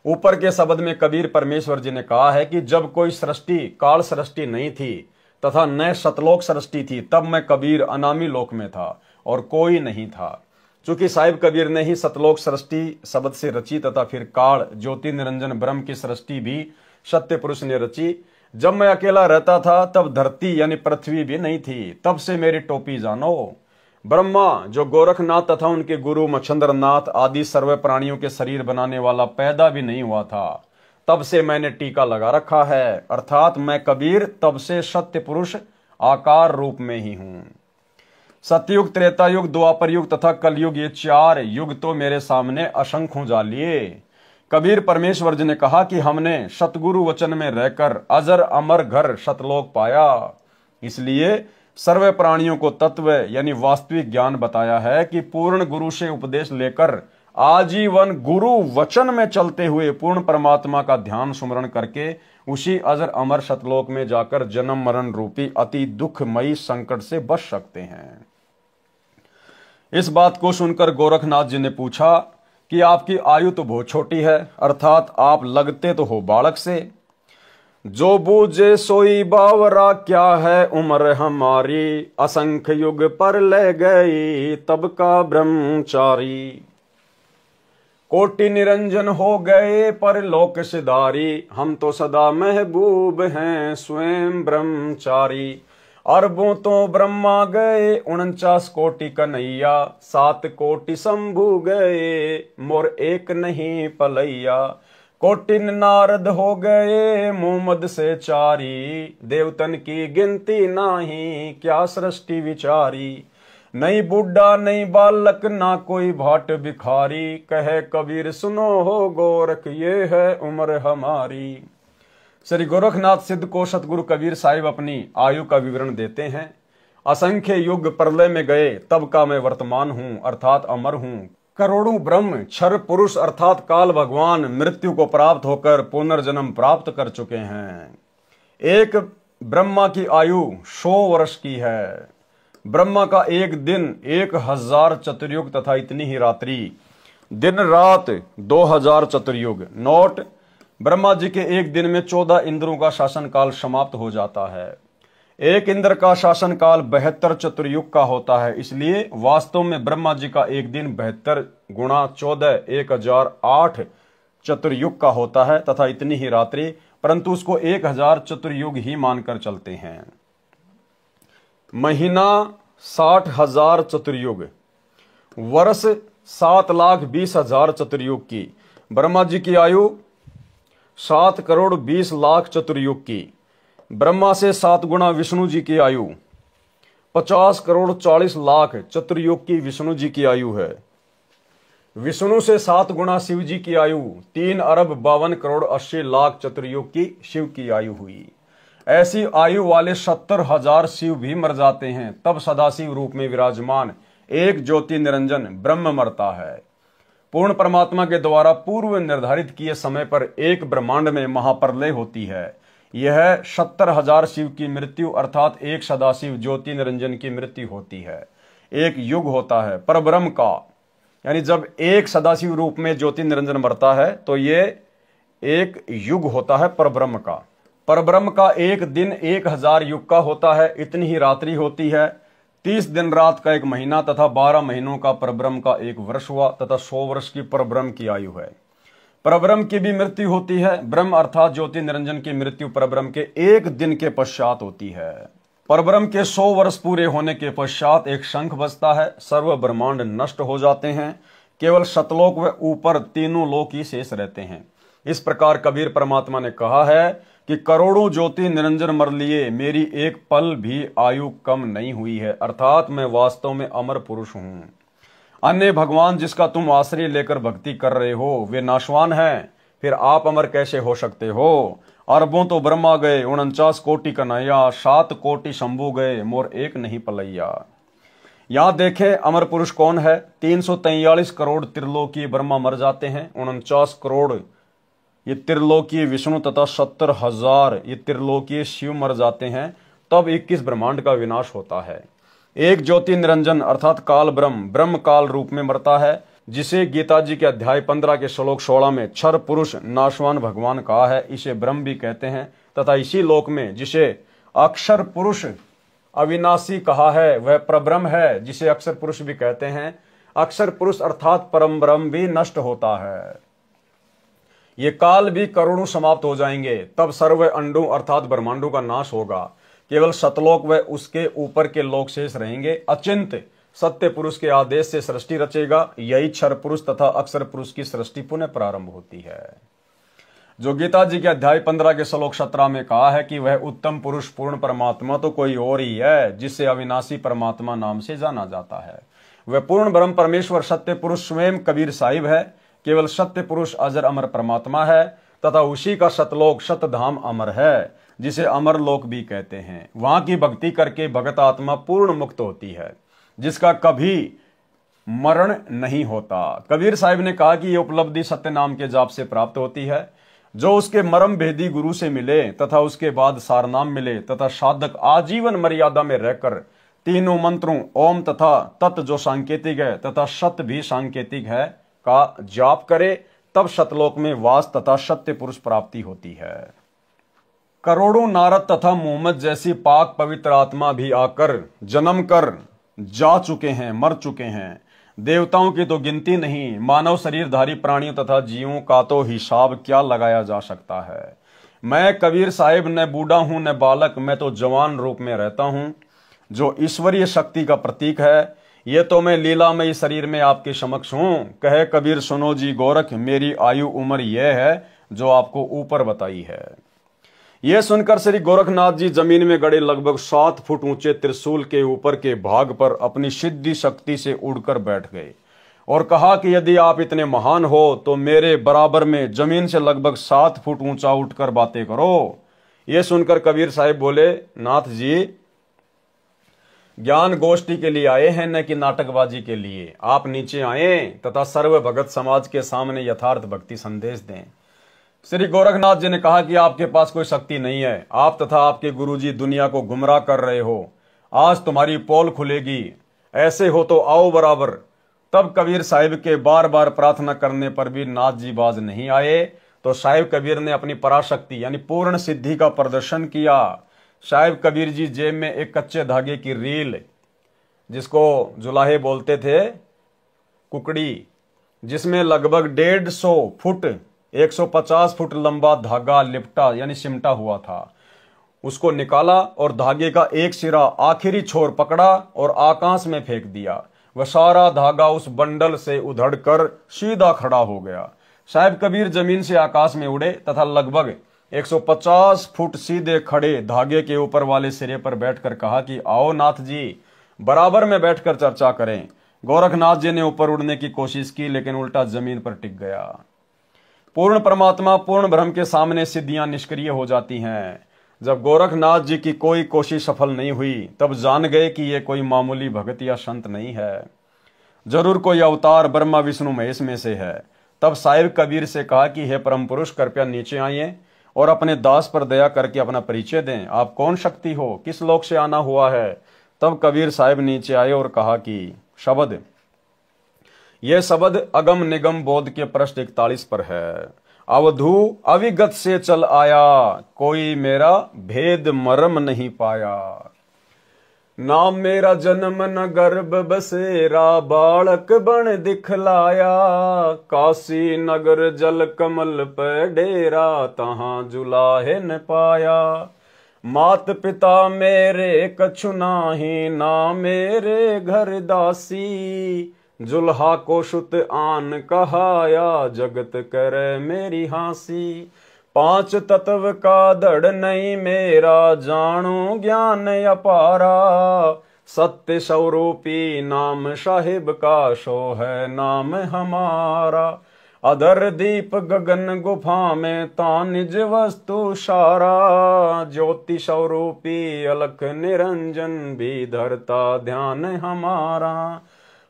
ऊपर के शब्द में कबीर परमेश्वर जी ने कहा है कि जब कोई सृष्टि काल सृष्टि नहीं थी तथा न सतलोक सृष्टि थी, तब मैं कबीर अनामी लोक में था और कोई नहीं था। चूंकि साहिब कबीर ने ही सतलोक सृष्टि शब्द से रची तथा फिर काल ज्योति निरंजन ब्रह्म की सृष्टि भी सत्य पुरुष ने रची, जब मैं अकेला रहता था तब धरती यानी पृथ्वी भी नहीं थी, तब से मेरी टोपी जानो। ब्रह्मा जो गोरखनाथ तथा उनके गुरु मच्छंद्रनाथ आदि सर्व प्राणियों के शरीर बनाने वाला पैदा भी नहीं हुआ था, तब से मैंने टीका लगा रखा है, अर्थात मैं कबीर तब से सत्य पुरुष आकार रूप में ही हूं। सतयुग, त्रेता युग, द्वापर युग तथा कलयुग, ये 4 युग तो मेरे सामने असंख्य जा लिए। कबीर परमेश्वर जी ने कहा कि हमने सतगुरु वचन में रहकर अजर अमर घर सतलोक पाया, इसलिए सर्व प्राणियों को तत्व यानी वास्तविक ज्ञान बताया है कि पूर्ण गुरु से उपदेश लेकर आजीवन गुरु वचन में चलते हुए पूर्ण परमात्मा का ध्यान सुमरण करके उसी अजर अमर सतलोक में जाकर जन्म मरण रूपी अति दुखमयी संकट से बच सकते हैं। इस बात को सुनकर गोरखनाथ जी ने पूछा कि आपकी आयु तो बहुत छोटी है, अर्थात आप लगते तो हो बालक से। जो बूझे सोई बावरा, क्या है उम्र हमारी, असंख्य युग पर ले गई तब का ब्रह्मचारी। कोटि निरंजन हो गए पर लोक सिधारी, हम तो सदा महबूब हैं स्वयं ब्रह्मचारी। अरबों तो ब्रह्मा गए 49 कोटि कन्हैया, 7 कोटि शंभु गए मोर एक नहीं पलैया। कोटिन नारद हो गए मोहम्मद से चारी, देवतन की गिनती नाही क्या सृष्टि विचारी। नहीं बूढ़ा नहीं बालक ना कोई भाट भिखारी, कहे कबीर सुनो हो गोरख ये है उम्र हमारी। श्री गोरखनाथ सिद्ध को सतगुरु कबीर साहिब अपनी आयु का विवरण देते हैं। असंख्य युग प्रलय में गए तब का मैं वर्तमान हूं, अर्थात अमर हूं। करोड़ों ब्रह्म क्षर पुरुष अर्थात काल भगवान मृत्यु को प्राप्त होकर पुनर्जन्म प्राप्त कर चुके हैं। एक ब्रह्मा की आयु 100 वर्ष की है। ब्रह्मा का एक दिन 1000 चतुर्युग तथा इतनी ही रात्रि, दिन रात 2000 चतुर्युग। नोट, ब्रह्मा जी के एक दिन में 14 इंद्रों का शासन काल समाप्त हो जाता है। एक इंद्र का शासन काल 72 चतुर्युग का होता है, इसलिए वास्तव में ब्रह्मा जी का एक दिन 72 गुणा 14 1008 चतुर्युग का होता है तथा इतनी ही रात्रि, परंतु उसको 1000 चतुर्युग ही मानकर चलते हैं। महीना 60,000 चतुर्युग, वर्ष 7,20,000 चतुर्युग की। ब्रह्मा जी की आयु 7 करोड़ 20 लाख चतुर्युग की। ब्रह्मा से 7 गुना विष्णु जी की आयु 50 करोड़ 40 लाख चतुर्युग की विष्णु जी की आयु है। विष्णु से 7 गुना शिव जी की आयु 3 अरब 52 करोड़ 80 लाख चतुर्युग की शिव की आयु हुई। ऐसी आयु वाले 70,000 शिव भी मर जाते हैं, तब सदाशिव रूप में विराजमान एक ज्योति निरंजन ब्रह्म मरता है। पूर्ण परमात्मा के द्वारा पूर्व निर्धारित किए समय पर एक ब्रह्मांड में महाप्रलय होती है। यह 70,000 शिव की मृत्यु अर्थात एक सदाशिव ज्योति निरंजन की मृत्यु होती है। एक युग होता है परब्रह्म का, यानी जब एक सदाशिव रूप में ज्योति निरंजन मरता है तो ये एक युग होता है परब्रह्म का। परब्रह्म का एक दिन 1000 युग का होता है, इतनी ही रात्रि होती है। 30 दिन रात का एक महीना तथा 12 महीनों का परब्रह्म का एक वर्ष हुआ तथा 100 वर्ष की परब्रह्म की आयु है। परब्रह्म की भी मृत्यु होती है। ब्रह्म अर्थात ज्योति निरंजन की मृत्यु परब्रह्म के एक दिन के पश्चात होती है। परब्रह्म के 100 वर्ष पूरे होने के पश्चात एक शंख बजता है, सर्व ब्रह्मांड नष्ट हो जाते हैं, केवल सतलोक व ऊपर तीनों लोक ही शेष रहते हैं। इस प्रकार कबीर परमात्मा ने कहा है कि करोड़ों ज्योति निरंजन मर लिए, मेरी एक पल भी आयु कम नहीं हुई है, अर्थात मैं वास्तव में अमर पुरुष हूं। अन्य भगवान जिसका तुम आश्रय लेकर भक्ति कर रहे हो वे नाशवान हैं, फिर आप अमर कैसे हो सकते हो? अरबों तो ब्रह्मा गए 49 कोटि कन्हैया, 7 कोटि शंभु गए मोर एक नहीं पलैया। यहां देखें अमर पुरुष कौन है। 343 करोड़ त्रिलोकी ब्रह्मा मर जाते हैं, 49 करोड़ ये त्रिलोकीय विष्णु तथा 70,000 ये त्रिलोकीय शिव मर जाते हैं, तब 21 ब्रह्मांड का विनाश होता है। एक ज्योति निरंजन अर्थात काल ब्रह्म ब्रह्म काल रूप में मरता है, जिसे गीता जी के अध्याय 15 के श्लोक 16 में क्षर पुरुष नाशवान भगवान कहा है, इसे ब्रह्म भी कहते हैं। तथा इसी लोक में जिसे अक्षर पुरुष अविनाशी कहा है वह परब्रह्म है, जिसे अक्षर पुरुष भी कहते हैं। अक्षर पुरुष अर्थात परम ब्रह्म भी नष्ट होता है। ये काल भी करोड़ों समाप्त हो जाएंगे, तब सर्व अंडों अर्थात ब्रह्मांडों का नाश होगा। केवल सतलोक व उसके ऊपर के लोक शेष रहेंगे। अचिंत सत्य पुरुष के आदेश से सृष्टि रचेगा। यही क्षर पुरुष तथा अक्षर पुरुष की सृष्टि पुनः प्रारंभ होती है। जो गीता जी के अध्याय 15 के श्लोक 17 में कहा है कि वह उत्तम पुरुष पूर्ण परमात्मा तो कोई और ही है, जिसे अविनाशी परमात्मा नाम से जाना जाता है। वह पूर्ण ब्रह्म परमेश्वर सत्य पुरुष स्वयं कबीर साहिब है। केवल सत्य पुरुष अजर अमर परमात्मा है तथा उसी का सतलोक सतधाम अमर है, जिसे अमर लोक भी कहते हैं। वहां की भक्ति करके भगत आत्मा पूर्ण मुक्त होती है, जिसका कभी मरण नहीं होता। कबीर साहिब ने कहा कि यह उपलब्धि सत्य नाम के जाप से प्राप्त होती है। जो उसके मरम भेदी गुरु से मिले तथा उसके बाद सारनाम मिले तथा साधक आजीवन मर्यादा में रहकर तीनों मंत्रों ओम तथा तत् जो सांकेतिक है तथा सत भी सांकेतिक है का जाप करे, तब सतलोक में वास तथा सत्य पुरुष प्राप्ति होती है। करोड़ों नारद तथा मोहम्मद जैसी पाक पवित्र आत्मा भी आकर जन्म कर जा चुके हैं, मर चुके हैं। देवताओं की तो गिनती नहीं, मानव शरीरधारी प्राणियों तथा जीवों का तो हिसाब क्या लगाया जा सकता है। मैं कबीर साहिब न बूढ़ा हूं न बालक, मैं तो जवान रूप में रहता हूं, जो ईश्वरीय शक्ति का प्रतीक है। ये तो मैं लीलामयी शरीर में आपके समक्ष हूं। कहे कबीर सुनो जी गोरख, मेरी आयु उम्र यह है जो आपको ऊपर बताई है। यह सुनकर श्री गोरखनाथ जी जमीन में गड़े लगभग 7 फुट ऊंचे त्रिशूल के ऊपर के भाग पर अपनी सिद्धि शक्ति से उड़कर बैठ गए और कहा कि यदि आप इतने महान हो तो मेरे बराबर में जमीन से लगभग 7 फुट ऊंचा उठकर बातें करो। यह सुनकर कबीर साहिब बोले, नाथ जी ज्ञान गोष्ठी के लिए आए हैं न कि नाटकबाजी के लिए। आप नीचे आए तथा सर्व भगत समाज के सामने यथार्थ भक्ति संदेश दें। श्री गोरखनाथ जी ने कहा कि आपके पास कोई शक्ति नहीं है, आप तथा आपके गुरुजी दुनिया को गुमराह कर रहे हो। आज तुम्हारी पोल खुलेगी, ऐसे हो तो आओ बराबर। तब कबीर साहिब के बार बार प्रार्थना करने पर भी नाथ जी बाज नहीं आए, तो साहिब कबीर ने अपनी पराशक्ति यानी पूर्ण सिद्धि का प्रदर्शन किया। साहिब कबीर जी जेब में एक कच्चे धागे की रील, जिसको जुलाहे बोलते थे, कुकड़ी, जिसमें लगभग 150 फुट 150 फुट लंबा धागा लिपटा यानी सिमटा हुआ था, उसको निकाला और धागे का एक सिरा आखिरी छोर पकड़ा और आकाश में फेंक दिया। वह सारा धागा उस बंडल से उधड़कर सीधा खड़ा हो गया। साहिब कबीर जमीन से आकाश में उड़े तथा लगभग 150 फुट सीधे खड़े धागे के ऊपर वाले सिरे पर बैठकर कहा कि आओ नाथ जी, बराबर में बैठकर चर्चा करें। गोरखनाथ जी ने ऊपर उड़ने की कोशिश की, लेकिन उल्टा जमीन पर टिक गया। पूर्ण परमात्मा पूर्ण ब्रह्म के सामने सिद्धियां निष्क्रिय हो जाती हैं। जब गोरखनाथ जी की कोई कोशिश सफल नहीं हुई, तब जान गए कि यह कोई मामूली भगत या संत नहीं है, जरूर कोई अवतार ब्रह्मा विष्णु महेश में से है। तब साहिब कबीर से कहा कि हे परम पुरुष, कृपया नीचे आइए और अपने दास पर दया करके अपना परिचय दें। आप कौन शक्ति हो, किस लोक से आना हुआ है। तब कबीर साहिब नीचे आए और कहा कि शब्द, यह शब्द अगम निगम बोध के पृष्ठ 41 पर है। अवधू अविगत से चल आया, कोई मेरा भेद मर्म नहीं पाया। नाम मेरा जन्म न गर्भ बसेरा, बालक बन दिखलाया। काशी नगर जल कमल पे डेरा, तहां जुलाहे न पाया। मात पिता मेरे कछु नाही, ना मेरे घर दासी। जुल्हा को शुत आन कहाया, जगत करे मेरी हांसी। 5 तत्व का धड़ नहीं मेरा, जानो ज्ञान अपारा। सत्य स्वरूपी नाम साहिब का, सो है नाम हमारा। अधर दीप गगन गुफा में, ता निज वस्तु सारा। ज्योति स्वरूपी अलख निरंजन, भी धरता ध्यान हमारा।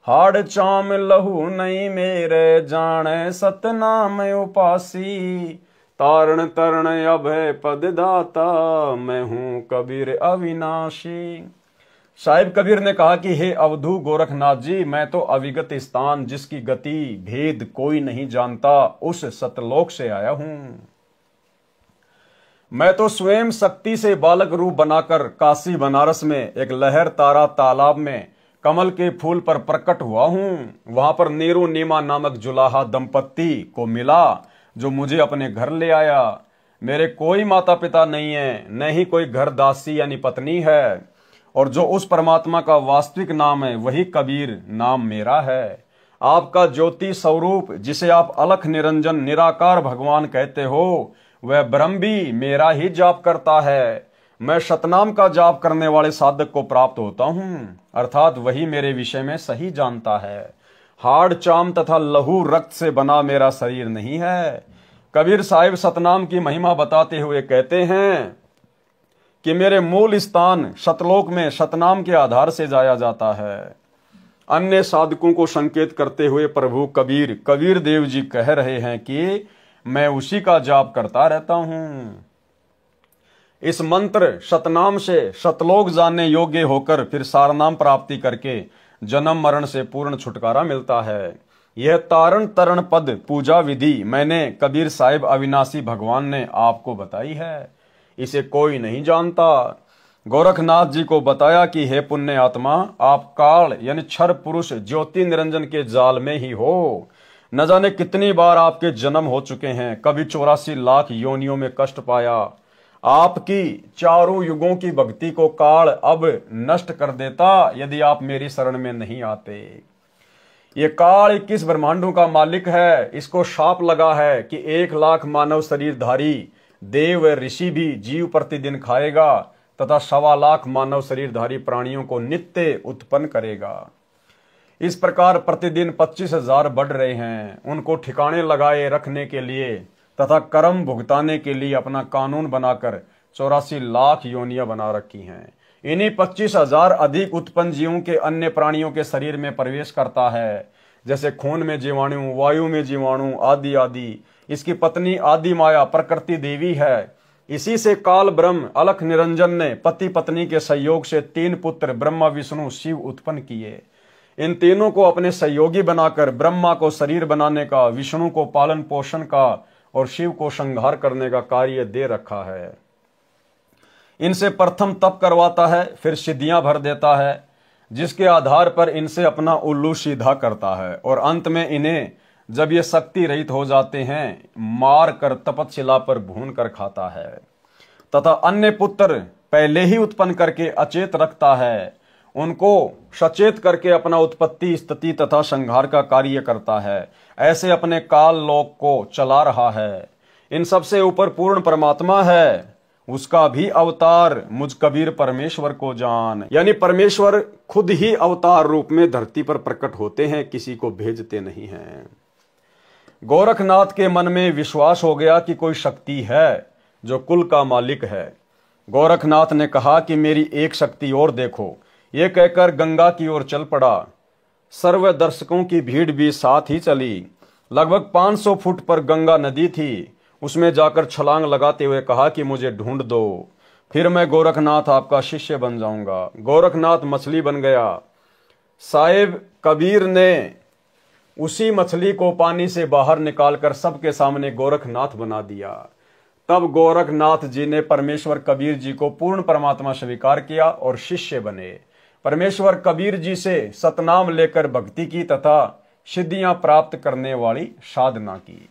हाड़ चाम लहू नहीं मेरे, जाने सतनाम उपासी। तारण तरण अभय पद दाता, मैं हूं कबीर अविनाशी। साहिब कबीर ने कहा कि हे अवधू गोरखनाथ जी, मैं तो अविगत स्थान, जिसकी गति भेद कोई नहीं जानता, उस सतलोक से आया हूं। मैं तो स्वयं शक्ति से बालक रूप बनाकर काशी बनारस में एक लहर तारा तालाब में कमल के फूल पर प्रकट हुआ हूं। वहां पर नीरू नीमा नामक जुलाहा दंपत्ति को मिला, जो मुझे अपने घर ले आया। मेरे कोई माता पिता नहीं है, न ही कोई घर दासी यानी पत्नी है, और जो उस परमात्मा का वास्तविक नाम है वही कबीर नाम मेरा है। आपका ज्योति स्वरूप जिसे आप अलख निरंजन निराकार भगवान कहते हो, वह ब्रह्म भी मेरा ही जाप करता है। मैं शतनाम का जाप करने वाले साधक को प्राप्त होता हूँ, अर्थात वही मेरे विषय में सही जानता है। हाड़ चाम तथा लहू रक्त से बना मेरा शरीर नहीं है। कबीर साहिब सतनाम की महिमा बताते हुए कहते हैं कि मेरे मूल स्थान शतलोक में शतनाम के आधार से जाया जाता है। अन्य साधकों को संकेत करते हुए प्रभु कबीर देव जी कह रहे हैं कि मैं उसी का जाप करता रहता हूं। इस मंत्र शतनाम से शतलोक जानने योग्य होकर फिर सारनाम प्राप्ति करके जन्म मरण से पूर्ण छुटकारा मिलता है। यह तारण तरण पद पूजा विधि मैंने कबीर साहिब अविनाशी भगवान ने आपको बताई है। इसे कोई नहीं जानता। गोरखनाथ जी को बताया कि हे पुण्य आत्मा, आप काल यानी क्षर पुरुष ज्योति निरंजन के जाल में ही हो। न जाने कितनी बार आपके जन्म हो चुके हैं, कभी 84 लाख योनियों में कष्ट पाया। आपकी चारों युगों की भक्ति को काल अब नष्ट कर देता यदि आप मेरी शरण में नहीं आते। ये काल 21 ब्रह्मांडों का मालिक है। इसको शाप लगा है कि 1 लाख मानव शरीरधारी देव ऋषि भी जीव प्रतिदिन खाएगा तथा 1.25 लाख मानव शरीरधारी प्राणियों को नित्य उत्पन्न करेगा। इस प्रकार प्रतिदिन 25,000 बढ़ रहे हैं। उनको ठिकाने लगाए रखने के लिए तथा कर्म भुगताने के लिए अपना कानून बनाकर 84 लाख योनियां बना रखी हैं। इन्हीं 25,000 अधिक उत्पन्न जीवों के अन्य प्राणियों के शरीर में प्रवेश करता है, जैसे खून में जीवाणु, वायु में जीवाणु आदि आदि। इसकी पत्नी आदि माया प्रकृति देवी है। इसी से काल ब्रह्म अलख निरंजन ने पति पत्नी के सहयोग से 3 पुत्र ब्रह्मा विष्णु शिव उत्पन्न किए। इन तीनों को अपने सहयोगी बनाकर ब्रह्मा को शरीर बनाने का, विष्णु को पालन पोषण का और शिव को संहार करने का कार्य दे रखा है। इनसे प्रथम तप करवाता है, फिर सिद्धियां भर देता है, जिसके आधार पर इनसे अपना उल्लू सीधा करता है, और अंत में इन्हें जब ये शक्ति रहित हो जाते हैं मार कर तपतशिला पर भून कर खाता है, तथा अन्य पुत्र पहले ही उत्पन्न करके अचेत रखता है। उनको सचेत करके अपना उत्पत्ति स्थिति तथा संहार का कार्य करता है। ऐसे अपने काल लोक को चला रहा है। इन सबसे ऊपर पूर्ण परमात्मा है, उसका भी अवतार मुझ कबीर परमेश्वर को जान। यानी परमेश्वर खुद ही अवतार रूप में धरती पर प्रकट होते हैं, किसी को भेजते नहीं हैं। गोरखनाथ के मन में विश्वास हो गया कि कोई शक्ति है जो कुल का मालिक है। गोरखनाथ ने कहा कि मेरी एक शक्ति और देखो। ये कहकर गंगा की ओर चल पड़ा। सर्व दर्शकों की भीड़ भी साथ ही चली। लगभग 500 फुट पर गंगा नदी थी। उसमें जाकर छलांग लगाते हुए कहा कि मुझे ढूंढ दो, फिर मैं गोरखनाथ आपका शिष्य बन जाऊंगा। गोरखनाथ मछली बन गया। साहिब कबीर ने उसी मछली को पानी से बाहर निकालकर सबके सामने गोरखनाथ बना दिया। तब गोरखनाथ जी ने परमेश्वर कबीर जी को पूर्ण परमात्मा स्वीकार किया और शिष्य बने। परमेश्वर कबीर जी से सतनाम लेकर भक्ति की तथा सिद्धियां प्राप्त करने वाली साधना की।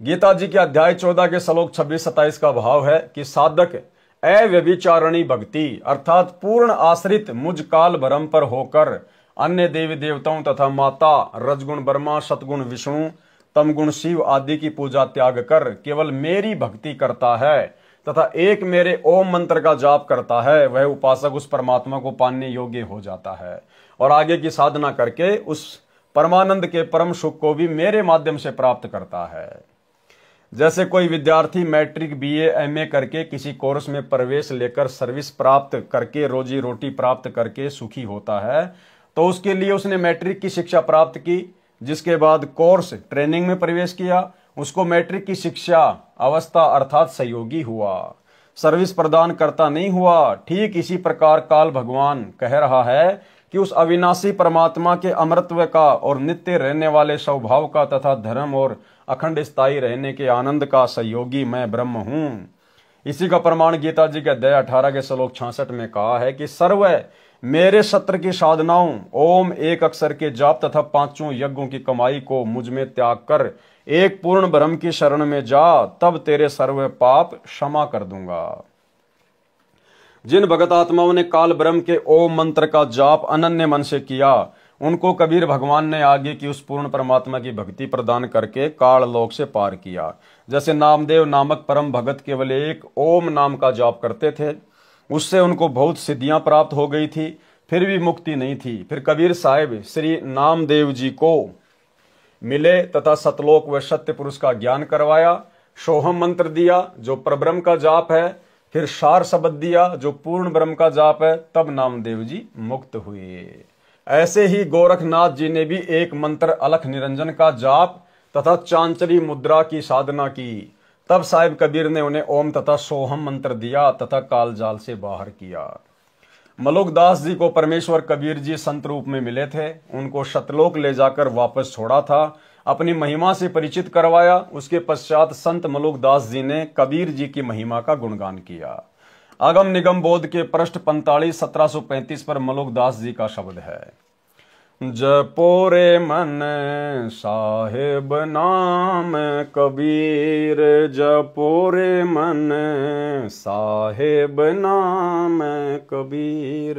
गीता जी के अध्याय 14 के श्लोक 26-27 का भाव है कि साधक अव्यभिचारिणी भक्ति अर्थात पूर्ण आश्रित मुझ काल भरम पर होकर अन्य देवी देवताओं तथा माता रजगुण ब्रह्मा, सतगुण विष्णु, तमगुण शिव आदि की पूजा त्याग कर केवल मेरी भक्ति करता है तथा एक मेरे ओम मंत्र का जाप करता है, वह उपासक उस परमात्मा को पाने योग्य हो जाता है और आगे की साधना करके उस परमानंद के परम सुख को भी मेरे माध्यम से प्राप्त करता है। जैसे कोई विद्यार्थी मैट्रिक बीए एमए करके किसी कोर्स में प्रवेश लेकर सर्विस प्राप्त करके रोजी रोटी प्राप्त करके सुखी होता है, तो उसके लिए उसने मैट्रिक की शिक्षा प्राप्त की, जिसके बाद कोर्स ट्रेनिंग में प्रवेश किया, उसको मैट्रिक की शिक्षा अवस्था अर्थात सहयोगी हुआ, सर्विस प्रदान करता नहीं हुआ। ठीक इसी प्रकार काल भगवान कह रहा है कि उस अविनाशी परमात्मा के अमृतत्व का और नित्य रहने वाले स्वभाव का तथा धर्म और अखंड स्थायी रहने के आनंद का सहयोगी मैं ब्रह्म हूं। इसी का प्रमाण गीता जी के अध्याय 18 के श्लोक 66 में कहा है कि सर्व मेरे सत्र की साधनाओं ओम एक अक्षर के जाप तथा 5 यज्ञों की कमाई को मुझ में त्याग कर एक पूर्ण ब्रह्म की शरण में जा, तब तेरे सर्व पाप क्षमा कर दूंगा। जिन भगत आत्माओं ने काल ब्रह्म के ओम मंत्र का जाप अनन्य मन से किया, उनको कबीर भगवान ने आगे की उस पूर्ण परमात्मा की भक्ति प्रदान करके काल लोक से पार किया। जैसे नामदेव नामक परम भगत केवल एक ओम नाम का जाप करते थे, उससे उनको बहुत सिद्धियां प्राप्त हो गई थी, फिर भी मुक्ति नहीं थी। फिर कबीर साहिब श्री नामदेव जी को मिले तथा सतलोक व सत्य पुरुष का ज्ञान करवाया, सोहम मंत्र दिया जो परब्रह्म का जाप है, फिर सार शब्द दिया जो पूर्ण ब्रह्म का जाप है, तब नामदेव जी मुक्त हुए। ऐसे ही गोरखनाथ जी ने भी एक मंत्र अलख निरंजन का जाप तथा चांचरी मुद्रा की साधना की, तब साहिब कबीर ने उन्हें ओम तथा सोहम मंत्र दिया तथा काल जाल से बाहर किया। मलुकदास जी को परमेश्वर कबीर जी संत रूप में मिले थे, उनको सतलोक ले जाकर वापस छोड़ा था, अपनी महिमा से परिचित करवाया। उसके पश्चात संत मलुकदास जी ने कबीर जी की महिमा का गुणगान किया। आगम निगम बोध के पृष्ठ 45 1735 पर मलुकदास जी का शब्द है, जपो रे मन साहेब नाम कबीर, जपो रे मन साहेब नाम कबीर।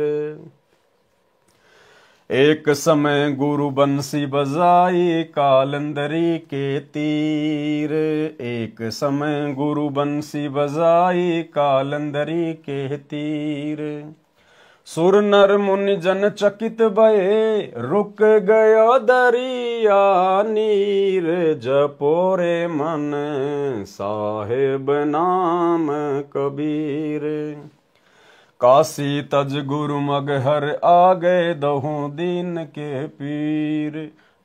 एक समय गुरु बंसी बजाई कालंदरी के तीर, एक समय गुरु बंसी बजाई कालंदरी के तीर। सुर नर मुनि जन चकित भये, रुक गयो दरिया नीर, जपो रे मन साहेब नाम कबीर। काशी तज गुरु मगहर आ गए दहु दीन के पीर,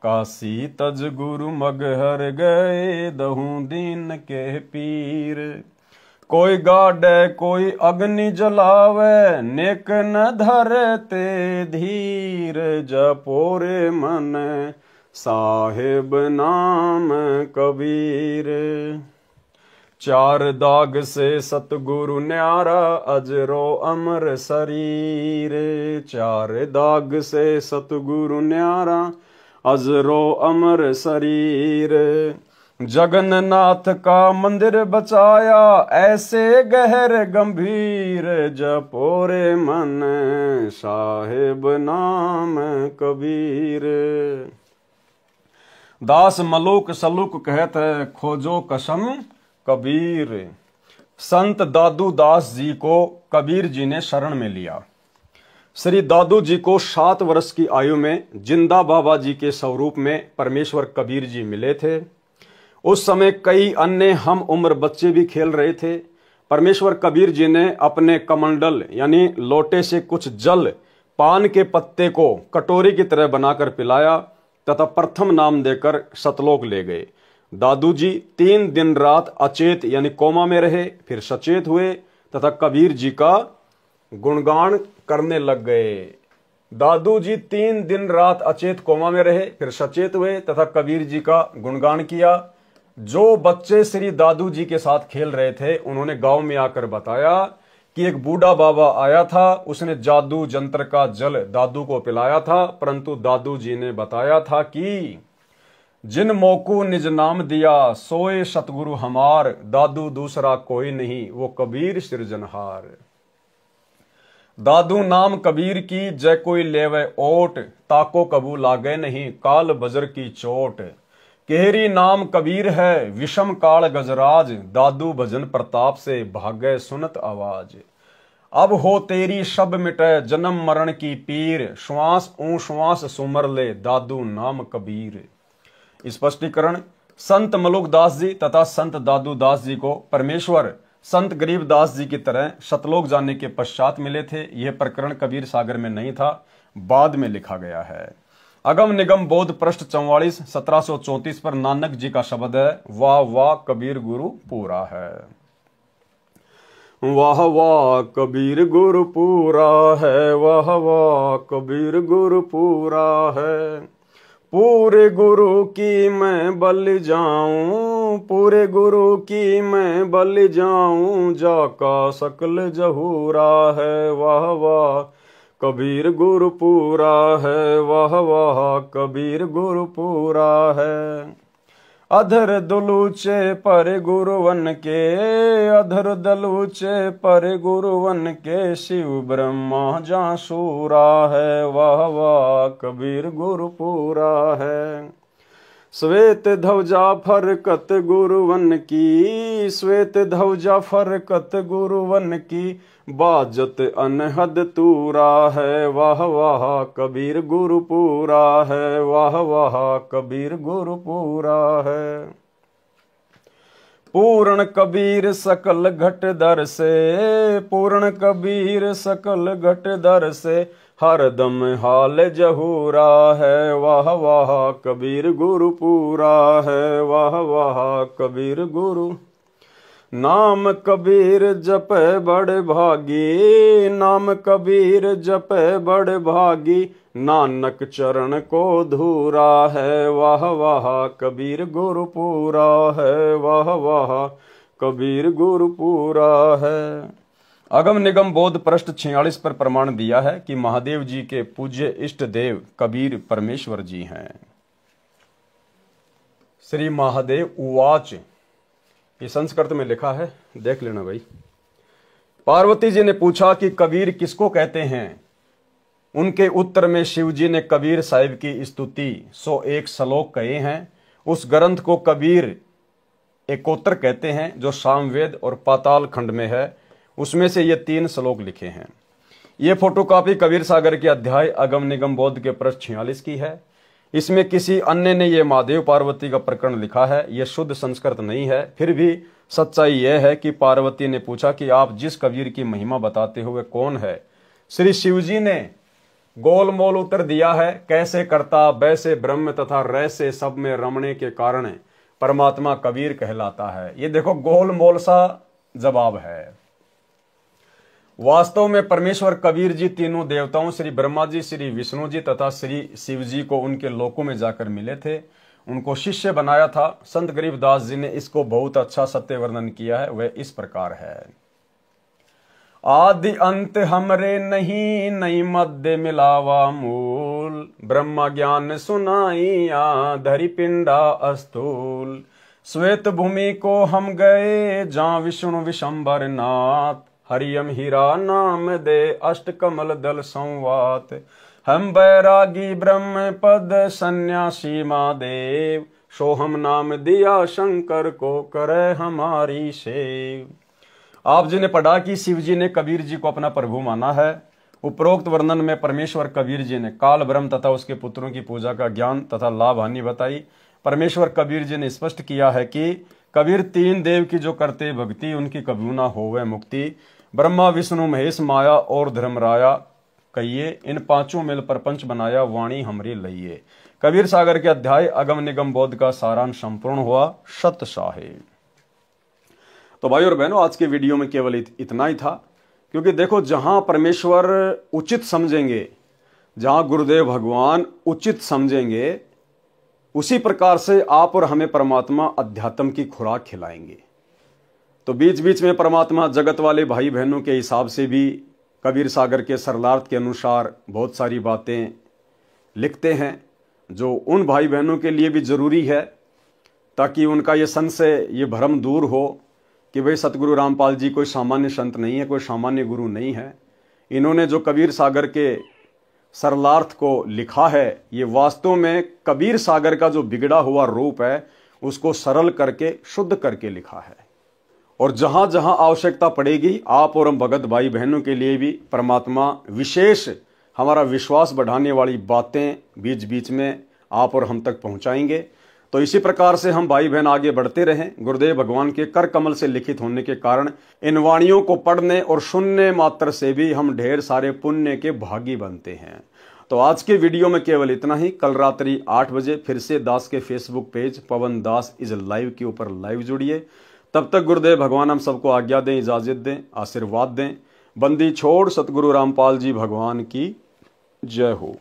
काशी तज गुरु मगहर गए दहु दीन के पीर। कोई गाड़े कोई अग्नि जलावे, नेक न धरते धीर, जपो रे मन साहेब नाम कबीर। चार दाग से सतगुरु न्यारा, अजरो अमर शरीर, चार दाग से सतगुरु न्यारा, अजरो अमर शरीर। जगन्नाथ का मंदिर बचाया, ऐसे गहर गंभीर, जपो रे मन साहेब नाम कबीर। दास मलुक सलुक कहत है, खोजो कसम कबीर। संत दादू दास जी को कबीर जी ने शरण में लिया। श्री दादू जी को 7 वर्ष की आयु में जिंदा बाबा जी के स्वरूप में परमेश्वर कबीर जी मिले थे। उस समय कई अन्य हम उम्र बच्चे भी खेल रहे थे। परमेश्वर कबीर जी ने अपने कमंडल यानी लोटे से कुछ जल पान के पत्ते को कटोरी की तरह बनाकर पिलाया तथा प्रथम नाम देकर सतलोक ले गए। दादू जी 3 दिन रात अचेत यानी कोमा में रहे, फिर सचेत हुए तथा कबीर जी का गुणगान करने लग गए। दादू जी 3 दिन रात अचेत कोमा में रहे, फिर सचेत हुए तथा कबीर जी का गुणगान किया। जो बच्चे श्री दादू जी के साथ खेल रहे थे, उन्होंने गांव में आकर बताया कि एक बूढ़ा बाबा आया था, उसने जादू जंत्र का जल दादू को पिलाया था, परंतु दादू जी ने बताया था कि जिन मोकू निज नाम दिया, सोए सतगुरु हमार, दादू दूसरा कोई नहीं, वो कबीर सृजनहार। दादू नाम कबीर की, जय कोई लेवे ओट, ताको कबू लागे नहीं, काल बजर की चोट। केहरी नाम कबीर है, विषम काल गजराज, दादू भजन प्रताप से भागे सुनत आवाज। अब हो तेरी शब मिटे जन्म मरण की पीर, श्वास ऊ श्वास सुमर ले, दादू नाम कबीर। स्पष्टीकरण, संत मलुकदास जी तथा संत दादू दास जी को परमेश्वर संत गरीबदास जी की तरह सतलोक जाने के पश्चात मिले थे। यह प्रकरण कबीर सागर में नहीं था, बाद में लिखा गया है। अगम निगम बोध पृष्ठ 44 1734 पर नानक जी का शब्द है, वाह वाह कबीर गुरु पूरा है। वाह वाह कबीर गुरु पूरा है, वाह वाह कबीर गुरु पूरा है। पूरे गुरु की मैं बल जाऊं, पूरे गुरु की मैं बल जाऊं, जाका सकल जहूरा है। वाह वाह कबीर गुरु पूरा है, वाह वाह कबीर गुरु पूरा है। अधर दलूचे पर गुरुवन के, अधर दलूचे पर गुरुवन के, शिव ब्रह्मा जा सूरा है, वाह वाह कबीर गुरु पूरा है। श्वेत ध्वजा फरकत गुरुवन की, श्वेत ध्वजा फरकत गुरुवन की, बाजत अनहद तूरा है, वाह वाह कबीर गुरु पूरा है, वाह वाह कबीर गुरु पूरा है। पूर्ण कबीर सकल घट दर से, पूर्ण कबीर सकल घट दर से, हरदम हाल जहूरा है, वाह वाह कबीर गुरु पूरा है, वाह वाह कबीर गुरु। नाम कबीर जपे बड़ भागी, नाम कबीर जपे बड़ भागी, नानक चरण को धूरा है, वाह वाह कबीर गुरु पूरा है, वाह वाह कबीर गुरु पूरा है। अगम निगम बोध पृष्ठ 46 पर प्रमाण दिया है कि महादेव जी के पूज्य इष्ट देव कबीर परमेश्वर जी हैं। श्री महादेव उवाच, ये संस्कृत में लिखा है, देख लेना भाई। पार्वती जी ने पूछा कि कबीर किसको कहते हैं। उनके उत्तर में शिव जी ने कबीर साहिब की स्तुति 101 श्लोक कहे हैं। उस ग्रंथ को कबीर एकोत्तर कहते हैं, जो सामवेद और पाताल खंड में है। उसमें से ये 3 श्लोक लिखे हैं। ये फोटोकॉपी कबीर सागर के अध्याय अगम निगम बोध के पृष्ठ 46 की है। इसमें किसी अन्य ने यह महादेव पार्वती का प्रकरण लिखा है। यह शुद्ध संस्कृत नहीं है। फिर भी सच्चाई यह है कि पार्वती ने पूछा कि आप जिस कबीर की महिमा बताते हुए कौन है। श्री शिवजी ने गोलमोल उत्तर दिया है, कैसे करता वैसे ब्रह्म तथा रैसे सब में रमणे के कारण परमात्मा कबीर कहलाता है। ये देखो गोलमोल सा जवाब है। वास्तव में परमेश्वर कबीर जी तीनों देवताओं श्री ब्रह्मा जी, श्री विष्णु जी तथा श्री शिव जी को उनके लोकों में जाकर मिले थे, उनको शिष्य बनाया था। संत गरीबदास जी ने इसको बहुत अच्छा सत्य वर्णन किया है। वह इस प्रकार है। आदि अंत हमरे नहीं, नहीं मध्य मिलावा मूल, ब्रह्मा ज्ञान सुनाइया धरि पिंडा अस्थूल, श्वेत भूमि को हम गए जहाँ विष्णु विशंबर नाथ, हरियम हीरा नाम दे अष्ट कमल दल संवात, हम बैरागी ब्रह्म पद सन्यासी महादेव, सोहम नाम दिया शंकर को करे हमारी सेव। आप जी ने पढ़ा कि शिव जी ने कबीर जी को अपना प्रभु माना है। उपरोक्त वर्णन में परमेश्वर कबीर जी ने काल ब्रह्म तथा उसके पुत्रों की पूजा का ज्ञान तथा लाभ हानि बताई। परमेश्वर कबीर जी ने स्पष्ट किया है कि कबीर 3 देव की जो करते भक्ति, उनकी कभू ना होवे मुक्ति। ब्रह्मा विष्णु महेश माया और धर्मराया कहिए, इन 5 मिल प्रपंच बनाया वाणी हमरी लइये। कबीर सागर के अध्याय अगम निगम बोध का सारांश संपूर्ण हुआ। सत साहे। तो भाई और बहनों, आज के वीडियो में केवल इतना ही था, क्योंकि देखो जहां परमेश्वर उचित समझेंगे, जहां गुरुदेव भगवान उचित समझेंगे, उसी प्रकार से आप और हमें परमात्मा अध्यात्म की खुराक खिलाएंगे। तो बीच बीच में परमात्मा जगत वाले भाई बहनों के हिसाब से भी कबीर सागर के सरलार्थ के अनुसार बहुत सारी बातें लिखते हैं, जो उन भाई बहनों के लिए भी जरूरी है, ताकि उनका ये संशय, ये भ्रम दूर हो कि भाई सतगुरु रामपाल जी कोई सामान्य संत नहीं है, कोई सामान्य गुरु नहीं है। इन्होंने जो कबीर सागर के सरलार्थ को लिखा है, ये वास्तव में कबीर सागर का जो बिगड़ा हुआ रूप है उसको सरल करके, शुद्ध करके लिखा है। और जहां जहां आवश्यकता पड़ेगी, आप और हम भगत भाई बहनों के लिए भी परमात्मा विशेष हमारा विश्वास बढ़ाने वाली बातें बीच बीच में आप और हम तक पहुंचाएंगे। तो इसी प्रकार से हम भाई बहन आगे बढ़ते रहें। गुरुदेव भगवान के कर कमल से लिखित होने के कारण इन वाणियों को पढ़ने और सुनने मात्र से भी हम ढेर सारे पुण्य के भागी बनते हैं। तो आज के वीडियो में केवल इतना ही। कल रात्रि 8 बजे फिर से दास के Facebook page Pawan Das is live के ऊपर लाइव जुड़िए। तब तक गुरुदेव भगवान हम सबको आज्ञा दें, इजाजत दें, आशीर्वाद दें। बंदी छोड़ सतगुरु रामपाल जी भगवान की जय हो।